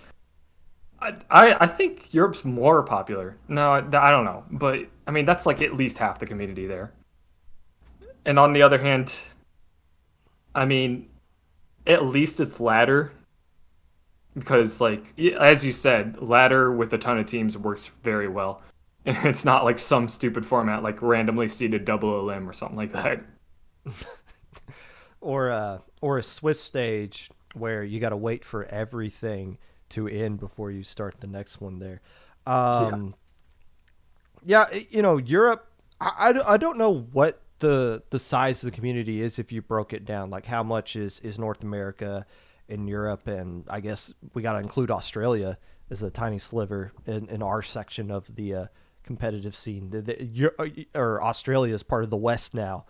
I think Europe's more popular. No, I don't know. But I mean, that's like at least half the community there. And on the other hand, I mean, at least it's ladder because, like, as you said, ladder with a ton of teams works very well. And it's not like some stupid format like randomly seeded double elim or something like that. or a Swiss stage where you got to wait for everything to end before you start the next one there. Yeah, Europe, I don't know what the size of the community is if you broke it down. Like, how much is North America and Europe, and I guess we got to include Australia as a tiny sliver in our section of the competitive scene. Or Australia is part of the West now,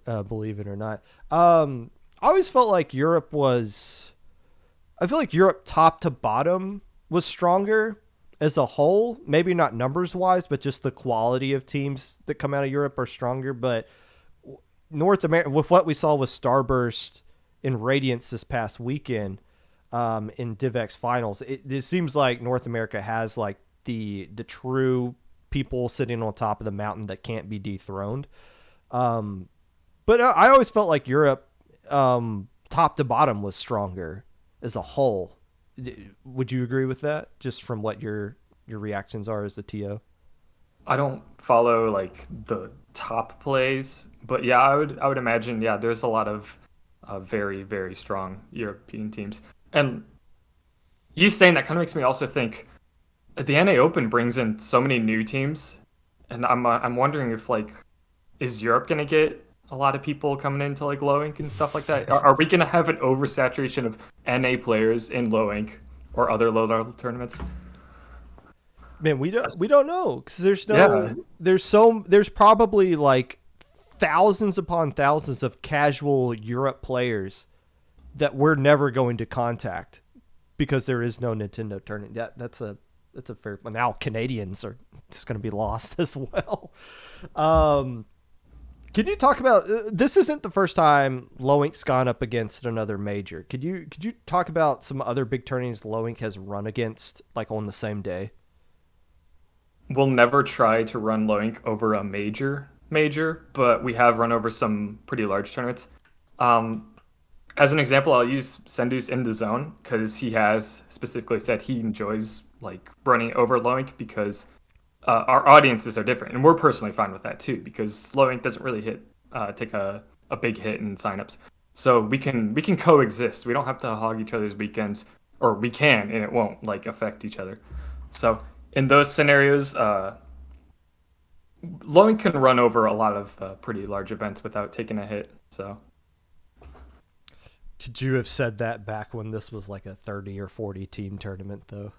believe it or not. I always felt like I feel like Europe top to bottom was stronger as a whole. Maybe not numbers wise, but just the quality of teams that come out of Europe are stronger. But North America, with what we saw with Starburst and Radiance this past weekend in DivX finals, it seems like North America has like the true people sitting on top of the mountain that can't be dethroned. But I always felt like Europe, top to bottom, was stronger as a whole. Would you agree with that? Just from what your reactions are as the TO? I don't follow like the top plays, but yeah, I would imagine there's a lot of very very strong European teams. And you saying that kind of makes me also think the NA Open brings in so many new teams, and I'm wondering if like is Europe gonna get a lot of people coming into like Low Ink and stuff like that? Are we gonna have an oversaturation of NA players in Low Ink or other low level tournaments? Man, we don't know because there's probably like thousands upon thousands of casual Europe players that we're never going to contact because there is no Nintendo tournament. That's a fair. Well, now Canadians are just going to be lost as well. Can you talk about this? Isn't the first time Low Ink's gone up against another major. Could you talk about some other big tournaments Low Ink has run against like on the same day? We'll never try to run Low Ink over a major, but we have run over some pretty large tournaments. As an example, I'll use Sendus in the zone because he has specifically said he enjoys like running over Low Ink because our audiences are different, and we're personally fine with that too because Low Ink doesn't really take a big hit in signups, so we can coexist. We don't have to hog each other's weekends, or we can, and it won't like affect each other. So in those scenarios, Low Ink can run over a lot of pretty large events without taking a hit. So. Could you have said that back when this was like a 30 or 40 team tournament, though?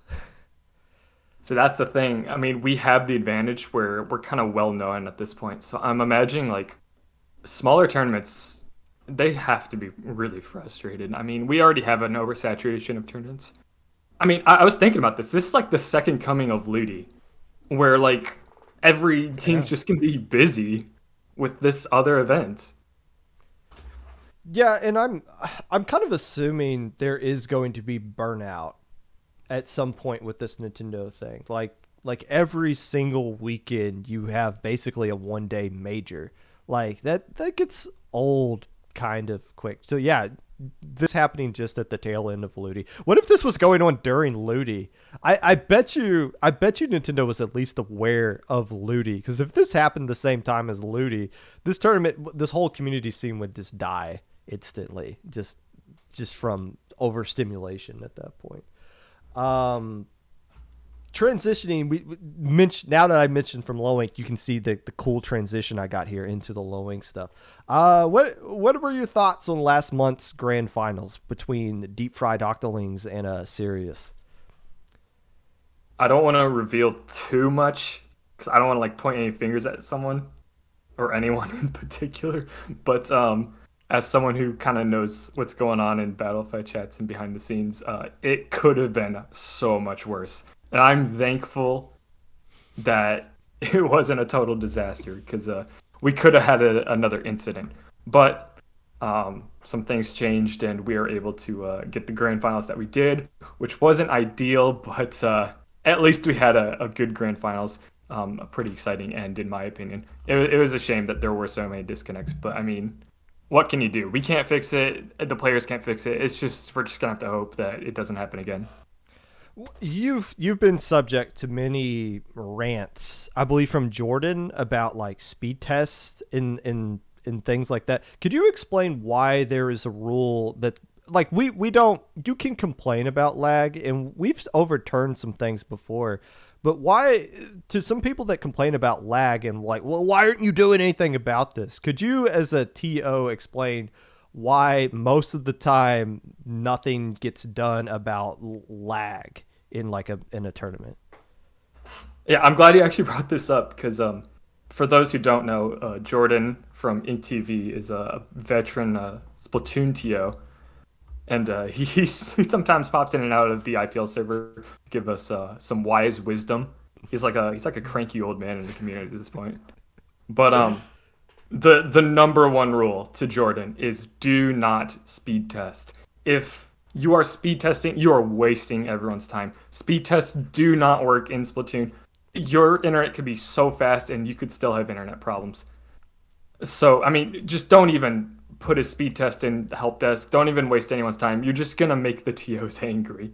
So that's the thing. I mean, we have the advantage where we're kind of well known at this point. So I'm imagining like smaller tournaments, they have to be really frustrated. I mean, we already have an oversaturation of tournaments. I mean, I was thinking about this. This is like the second coming of Ludi, where like every team's just going to be busy with this other event. Yeah, and I'm kind of assuming there is going to be burnout at some point with this Nintendo thing. Like every single weekend you have basically a 1-day major. Like that gets old kind of quick. So yeah, this happening just at the tail end of Ludi. What if this was going on during Ludi? I bet you Nintendo was at least aware of Ludi, because if this happened the same time as Ludi, this whole community scene would just die instantly, just from overstimulation at that point. Transitioning, we mentioned, now that I mentioned from low ink, you can see the cool transition I got here into the low ink stuff. What were your thoughts on last month's grand finals between Deep Fried Octolings and Sirius? I don't want to reveal too much because I don't want to like point any fingers at someone or anyone in particular. But as someone who kind of knows what's going on in Battlefight chats and behind the scenes, it could have been so much worse. And I'm thankful that it wasn't a total disaster, because we could have had another incident. But some things changed, and we were able to get the grand finals that we did, which wasn't ideal, but at least we had a good grand finals. A pretty exciting end, in my opinion. It was a shame that there were so many disconnects, but I mean, what can you do? We can't fix it. The players can't fix it. We're just gonna have to hope that it doesn't happen again. You've been subject to many rants, I believe, from Jordan about like speed tests and things like that. Could you explain why there is a rule that, like, we don't, you can complain about lag, and we've overturned some things before, but why, to some people that complain about lag and like, well, why aren't you doing anything about this? Could you, as a TO, explain why most of the time nothing gets done about lag in like in a tournament? Yeah, I'm glad you actually brought this up, because for those who don't know, Jordan from Ink TV is a veteran Splatoon TO, and he sometimes pops in and out of the IPL server to give us some wise wisdom. He's like a cranky old man in the community at this point. But the number one rule to Jordan is do not speed test. If you are speed testing, you are wasting everyone's time. Speed tests do not work in Splatoon. Your internet could be so fast and you could still have internet problems. So, I mean, just don't even put a speed test in the help desk. Don't even waste anyone's time. You're just going to make the TOs angry.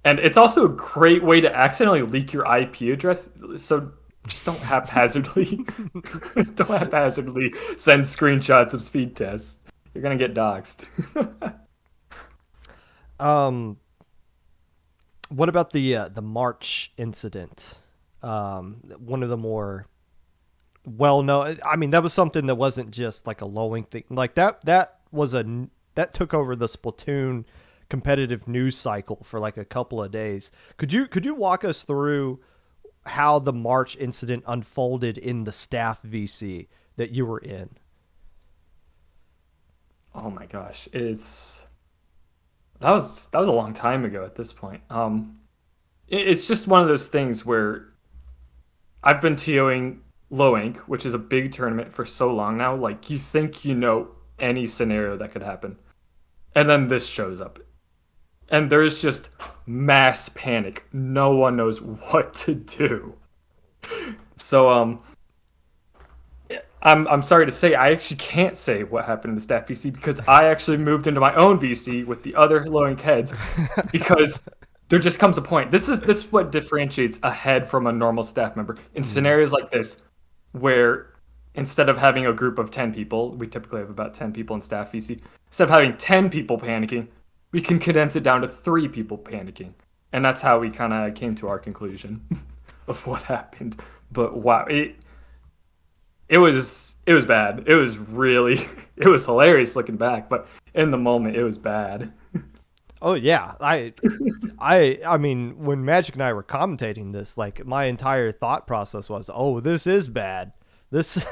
And it's also a great way to accidentally leak your IP address. So just don't haphazardly send screenshots of speed tests. You're going to get doxxed. What about the March incident? One of the more well-known. I mean, that was something that wasn't just like a low-ink thing. Like that took over the Splatoon competitive news cycle for like a couple of days. Could you walk us through how the March incident unfolded in the staff VC that you were in? Oh my gosh, that was a long time ago at this point. It's just one of those things where I've been TOing low ink, which is a big tournament, for so long now. Like, you think you know any scenario that could happen, and then this shows up, and there's just mass panic. No one knows what to do. So I'm sorry to say, I actually can't say what happened in the staff VC, because I actually moved into my own VC with the other low ink heads, because there just comes a point. This is what differentiates a head from a normal staff member in scenarios like this, where instead of having a group of 10 people, we typically have about 10 people in staff VC. Instead of having 10 people panicking, we can condense it down to 3 people panicking, and that's how we kind of came to our conclusion of what happened. But wow, it was bad. It was hilarious looking back, but in the moment it was bad. Oh yeah, I mean, when Magic and I were commentating this, like, my entire thought process was, oh, this is bad. This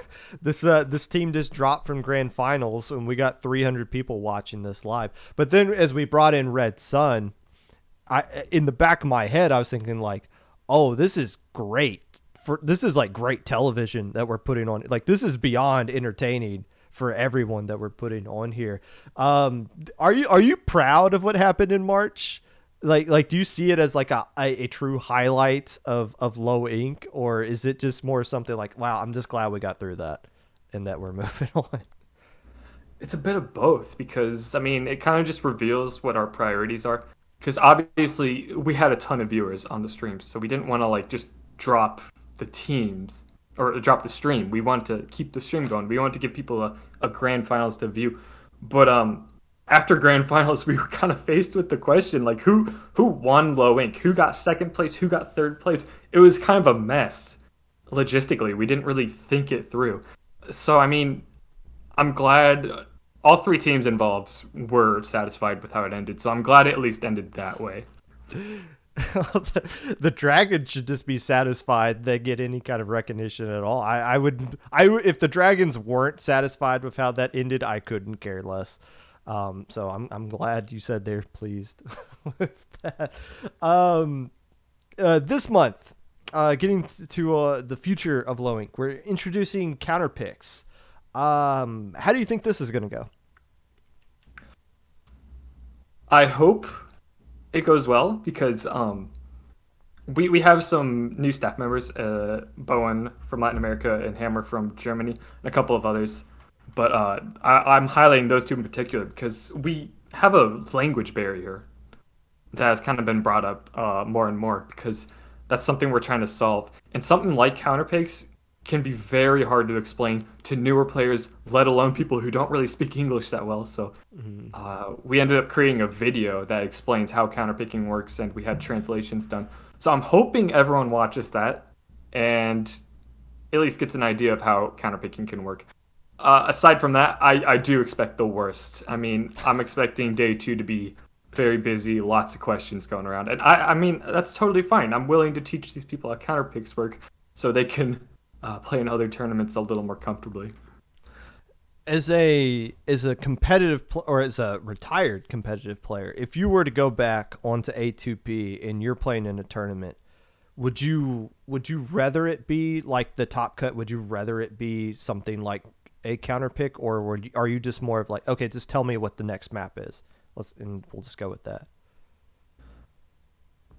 team just dropped from grand finals, and we got 300 people watching this live. But then as we brought in Red Sun, in the back of my head I was thinking like, oh, this is great. This is like great television that we're putting on. Like, this is beyond entertaining for everyone that we're putting on here. Are you proud of what happened in March? Like, do you see it as like a true highlight of low ink, or is it just more something like, wow, I'm just glad we got through that and that we're moving on? It's a bit of both because I mean it kind of just reveals what our priorities are. Because obviously we had a ton of viewers on the streams, so we didn't want to like just drop the teams or drop the stream. We wanted to keep the stream going. We wanted to give people a grand finals to view. But after grand finals, we were kind of faced with the question like who won low ink, who got second place, who got third place. It was kind of a mess logistically. We didn't really think it through. So I mean, I'm glad all three teams involved were satisfied with how it ended. So I'm glad it at least ended that way. The Dragons should just be satisfied they get any kind of recognition at all. I would if the Dragons weren't satisfied with how that ended, I couldn't care less. So I'm glad you said they're pleased with that. This month, getting to the future of low ink, we're introducing counter picks. How do you think this is going to go? I hope it goes well because we have some new staff members, Bowen from Latin America and Hammer from Germany, and a couple of others. But I'm highlighting those two in particular because we have a language barrier that has kind of been brought up more and more because that's something we're trying to solve. And something like counterpicks can be very hard to explain to newer players, let alone people who don't really speak English that well. So we ended up creating a video that explains how counterpicking works, and we had translations done. So I'm hoping everyone watches that and at least gets an idea of how counterpicking can work. Aside from that, I do expect the worst. I mean, I'm expecting day 2 to be very busy, lots of questions going around. And I mean, that's totally fine. I'm willing to teach these people how counterpicks work so they can play in other tournaments a little more comfortably. As a competitive or as a retired competitive player, if you were to go back onto A2P and you're playing in a tournament, would you rather it be like the top cut? Would you rather it be something like a counter pick, or are you just more of like, okay, just tell me what the next map is, and we'll just go with that?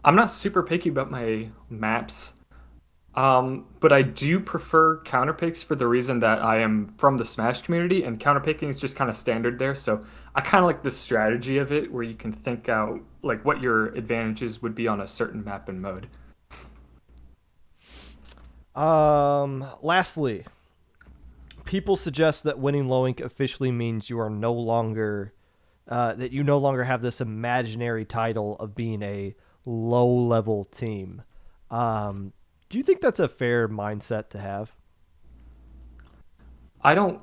I'm not super picky about my maps. But I do prefer counterpicks for the reason that I am from the Smash community, and counterpicking is just kind of standard there. So I kind of like the strategy of it, where you can think out like what your advantages would be on a certain map and mode. Lastly, people suggest that winning low ink officially means you are no longer that you no longer have this imaginary title of being a low level team. Do you think that's a fair mindset to have? I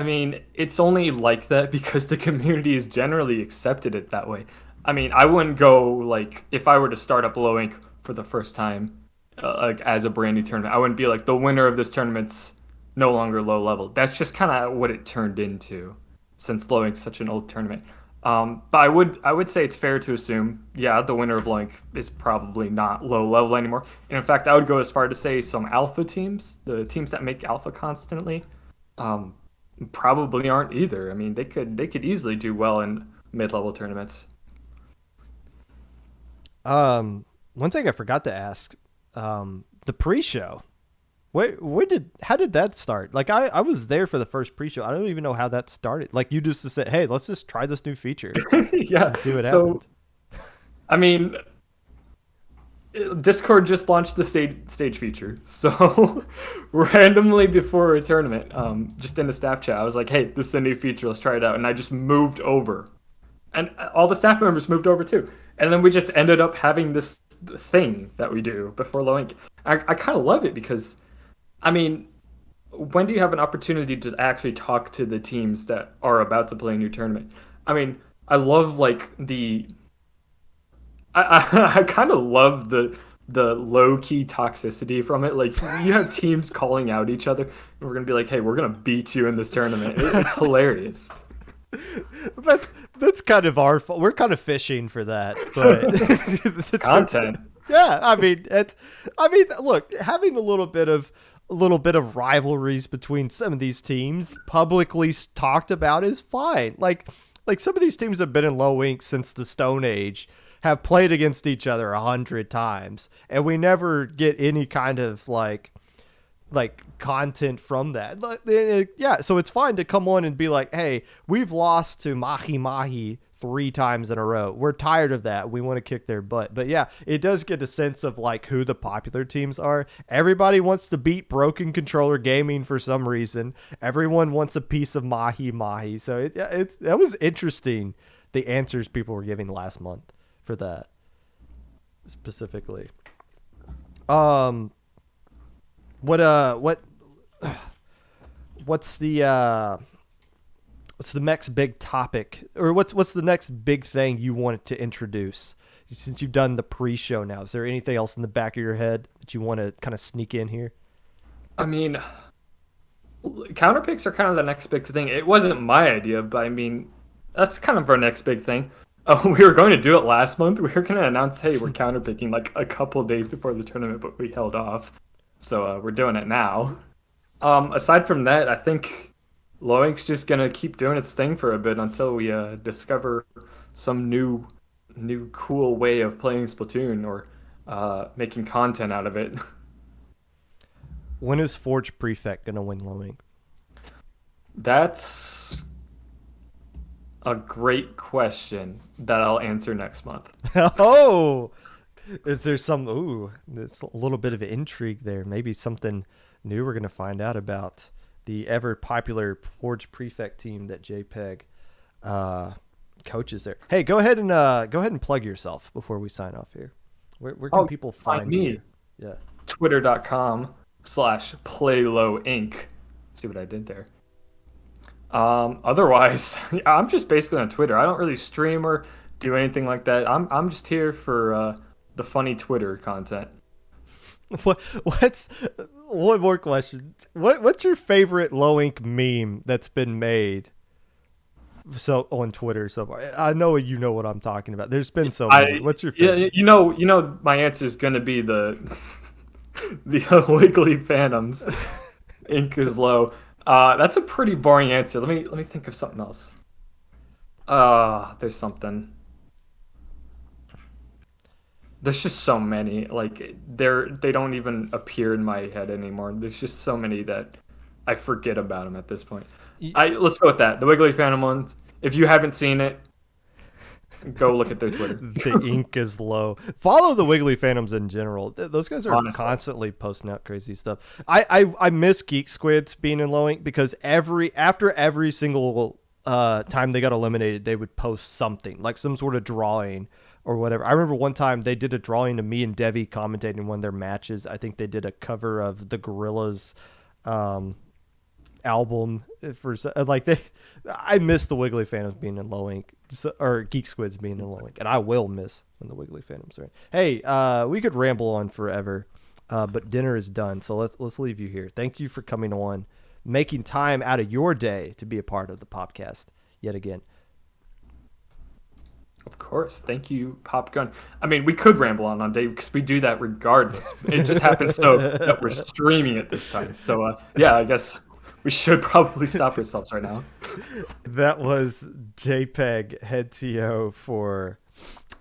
mean, it's only like that because the community has generally accepted it that way. I mean, I wouldn't go, like, if I were to start up low ink for the first time, like, as a brand new tournament, I wouldn't be like, the winner of this tournament's no longer low level. That's just kind of what it turned into, since low ink's such an old tournament. But I would say it's fair to assume, yeah, the winner of low ink is probably not low level anymore. And in fact, I would go as far to say some alpha teams, the teams that make alpha constantly, probably aren't either. I mean, they could easily do well in mid-level tournaments. One thing I forgot to ask, the pre-show. How did that start? Like, I was there for the first pre-show. I don't even know how that started. Like, you just said, hey, let's just try this new feature. Yeah. See what happens. I mean, Discord just launched the stage feature. So randomly before a tournament, just in the staff chat, I was like, hey, this is a new feature. Let's try it out. And I just moved over. And all the staff members moved over too. And then we just ended up having this thing that we do before low ink. I kind of love it because, I mean, when do you have an opportunity to actually talk to the teams that are about to play a new tournament? I mean, I love like I kind of love the low-key toxicity from it. Like, you have teams calling out each other, and we're going to be like, hey, we're going to beat you in this tournament. It's hilarious. That's kind of our fault. We're kind of fishing for that, but it's content. Yeah, I mean, look, having a little bit of rivalries between some of these teams publicly talked about is fine. Like like some of these teams have been in low ink since the Stone Age, have played against each other 100 times, and we never get any kind of like content from that. Yeah, so it's fine to come on and be like, hey, we've lost to Mahi Mahi 3 times in a row. We're tired of that. We want to kick their butt. But yeah, it does get a sense of like who the popular teams are. Everybody wants to beat Broken Controller Gaming for some reason. Everyone wants a piece of Mahi Mahi. So that was interesting, the answers people were giving last month for that specifically. What's the next big topic, or what's the next big thing you wanted to introduce since you've done the pre-show now? Is there anything else in the back of your head that you want to kind of sneak in here? I mean, counter picks are kind of the next big thing. It wasn't my idea, but I mean, that's kind of our next big thing. We were going to do it last month. We were going to announce, hey, we're counter picking like a couple days before the tournament, but we held off. So we're doing it now. Aside from that, I think Low Ink's just going to keep doing its thing for a bit until we discover some new cool way of playing Splatoon or making content out of it. When is Forge Prefect going to win Low Ink? That's a great question that I'll answer next month. Oh! Is there there's a little bit of intrigue there. Maybe something new we're going to find out about the ever popular Forge Prefect team that JPEG coaches there. Hey, go ahead and plug yourself before we sign off here. Where can people find me? you? Yeah. Twitter.com/playlowinc. See what I did there. Otherwise, I'm just basically on Twitter. I don't really stream or do anything like that. I'm just here for the funny Twitter content. What's one more question? What's your favorite Low Ink meme that's been made on Twitter so far? I know you know what I'm talking about. There's been so many. What's your favorite? Yeah, you know my answer is gonna be the Wiggly Phantoms. Ink is low. That's a pretty boring answer. Let me think of something else. There's something. There's just so many. Like they don't even appear in my head anymore. There's just so many that I forget about them at this point. Let's go with that. The Wiggly Phantom ones. If you haven't seen it, go look at their Twitter. The ink is low. Follow the Wiggly Phantoms in general. Those guys are constantly posting out crazy stuff. I miss Geek Squids being in Low Ink because after every single time they got eliminated, they would post something like some sort of drawing or whatever. I remember one time they did a drawing of me and Devi commentating one of their matches. I think they did a cover of the Gorillaz album for I miss the Wiggly Phantoms being in Low Ink, or Geek Squids being in Low Ink, and I will miss when the Wiggly Phantoms are in. Hey, we could ramble on forever, but dinner is done, so let's leave you here. Thank you for coming on, making time out of your day to be a part of the Popcast yet again. Of course. Thank you, Popgun. I mean, we could ramble on day because we do that regardless. It just happens so that we're streaming it this time. So, yeah, I guess we should probably stop ourselves right now. That was JPEG, head TO for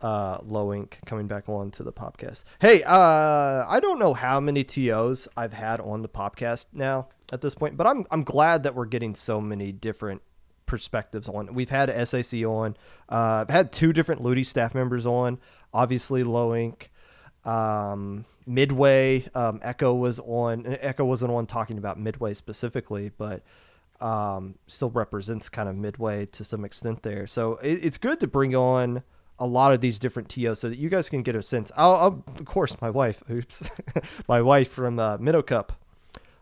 Low Ink, coming back on to the Popcast. Hey, I don't know how many TOs I've had on the Popcast now at this point, but I'm glad that we're getting so many different perspectives on. We've had SAC on. I've had 2 different Ludi staff members on. Obviously, Low Ink. Midway, Echo was on. Echo wasn't on talking about Midway specifically, but still represents kind of Midway to some extent there. So it's good to bring on a lot of these different TOs so that you guys can get a sense. Of course, my wife, my wife from Minnow Cup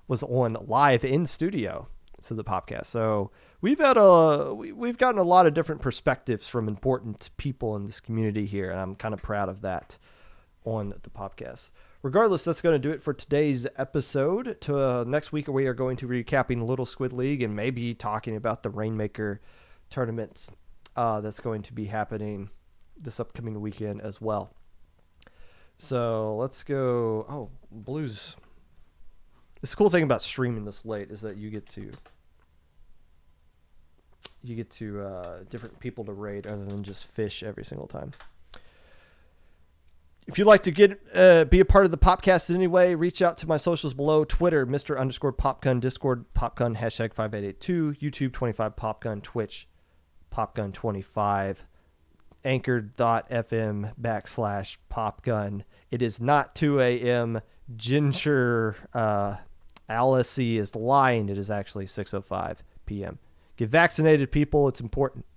was on live in studio to the Popcast. So we've gotten a lot of different perspectives from important people in this community here, and I'm kind of proud of that on the Popcast. Regardless, that's going to do it for today's episode. Next week, we are going to be recapping Little Squid League and maybe talking about the Rainmaker tournaments that's going to be happening this upcoming weekend as well. So let's go. Oh, Blues. The cool thing about streaming this late is that you get you get to different people to raid other than just fish every single time. If you'd like to be a part of the Popcast in any way, reach out to my socials below. Twitter, Mr_Popgun, Discord, Popgun, #5882, YouTube, 25Popgun, Twitch, Popgun25, Anchor.fm/Popgun. It is not 2 a.m. Ginger Alice is lying. It is actually 6:05 p.m. Get vaccinated, people. It's important.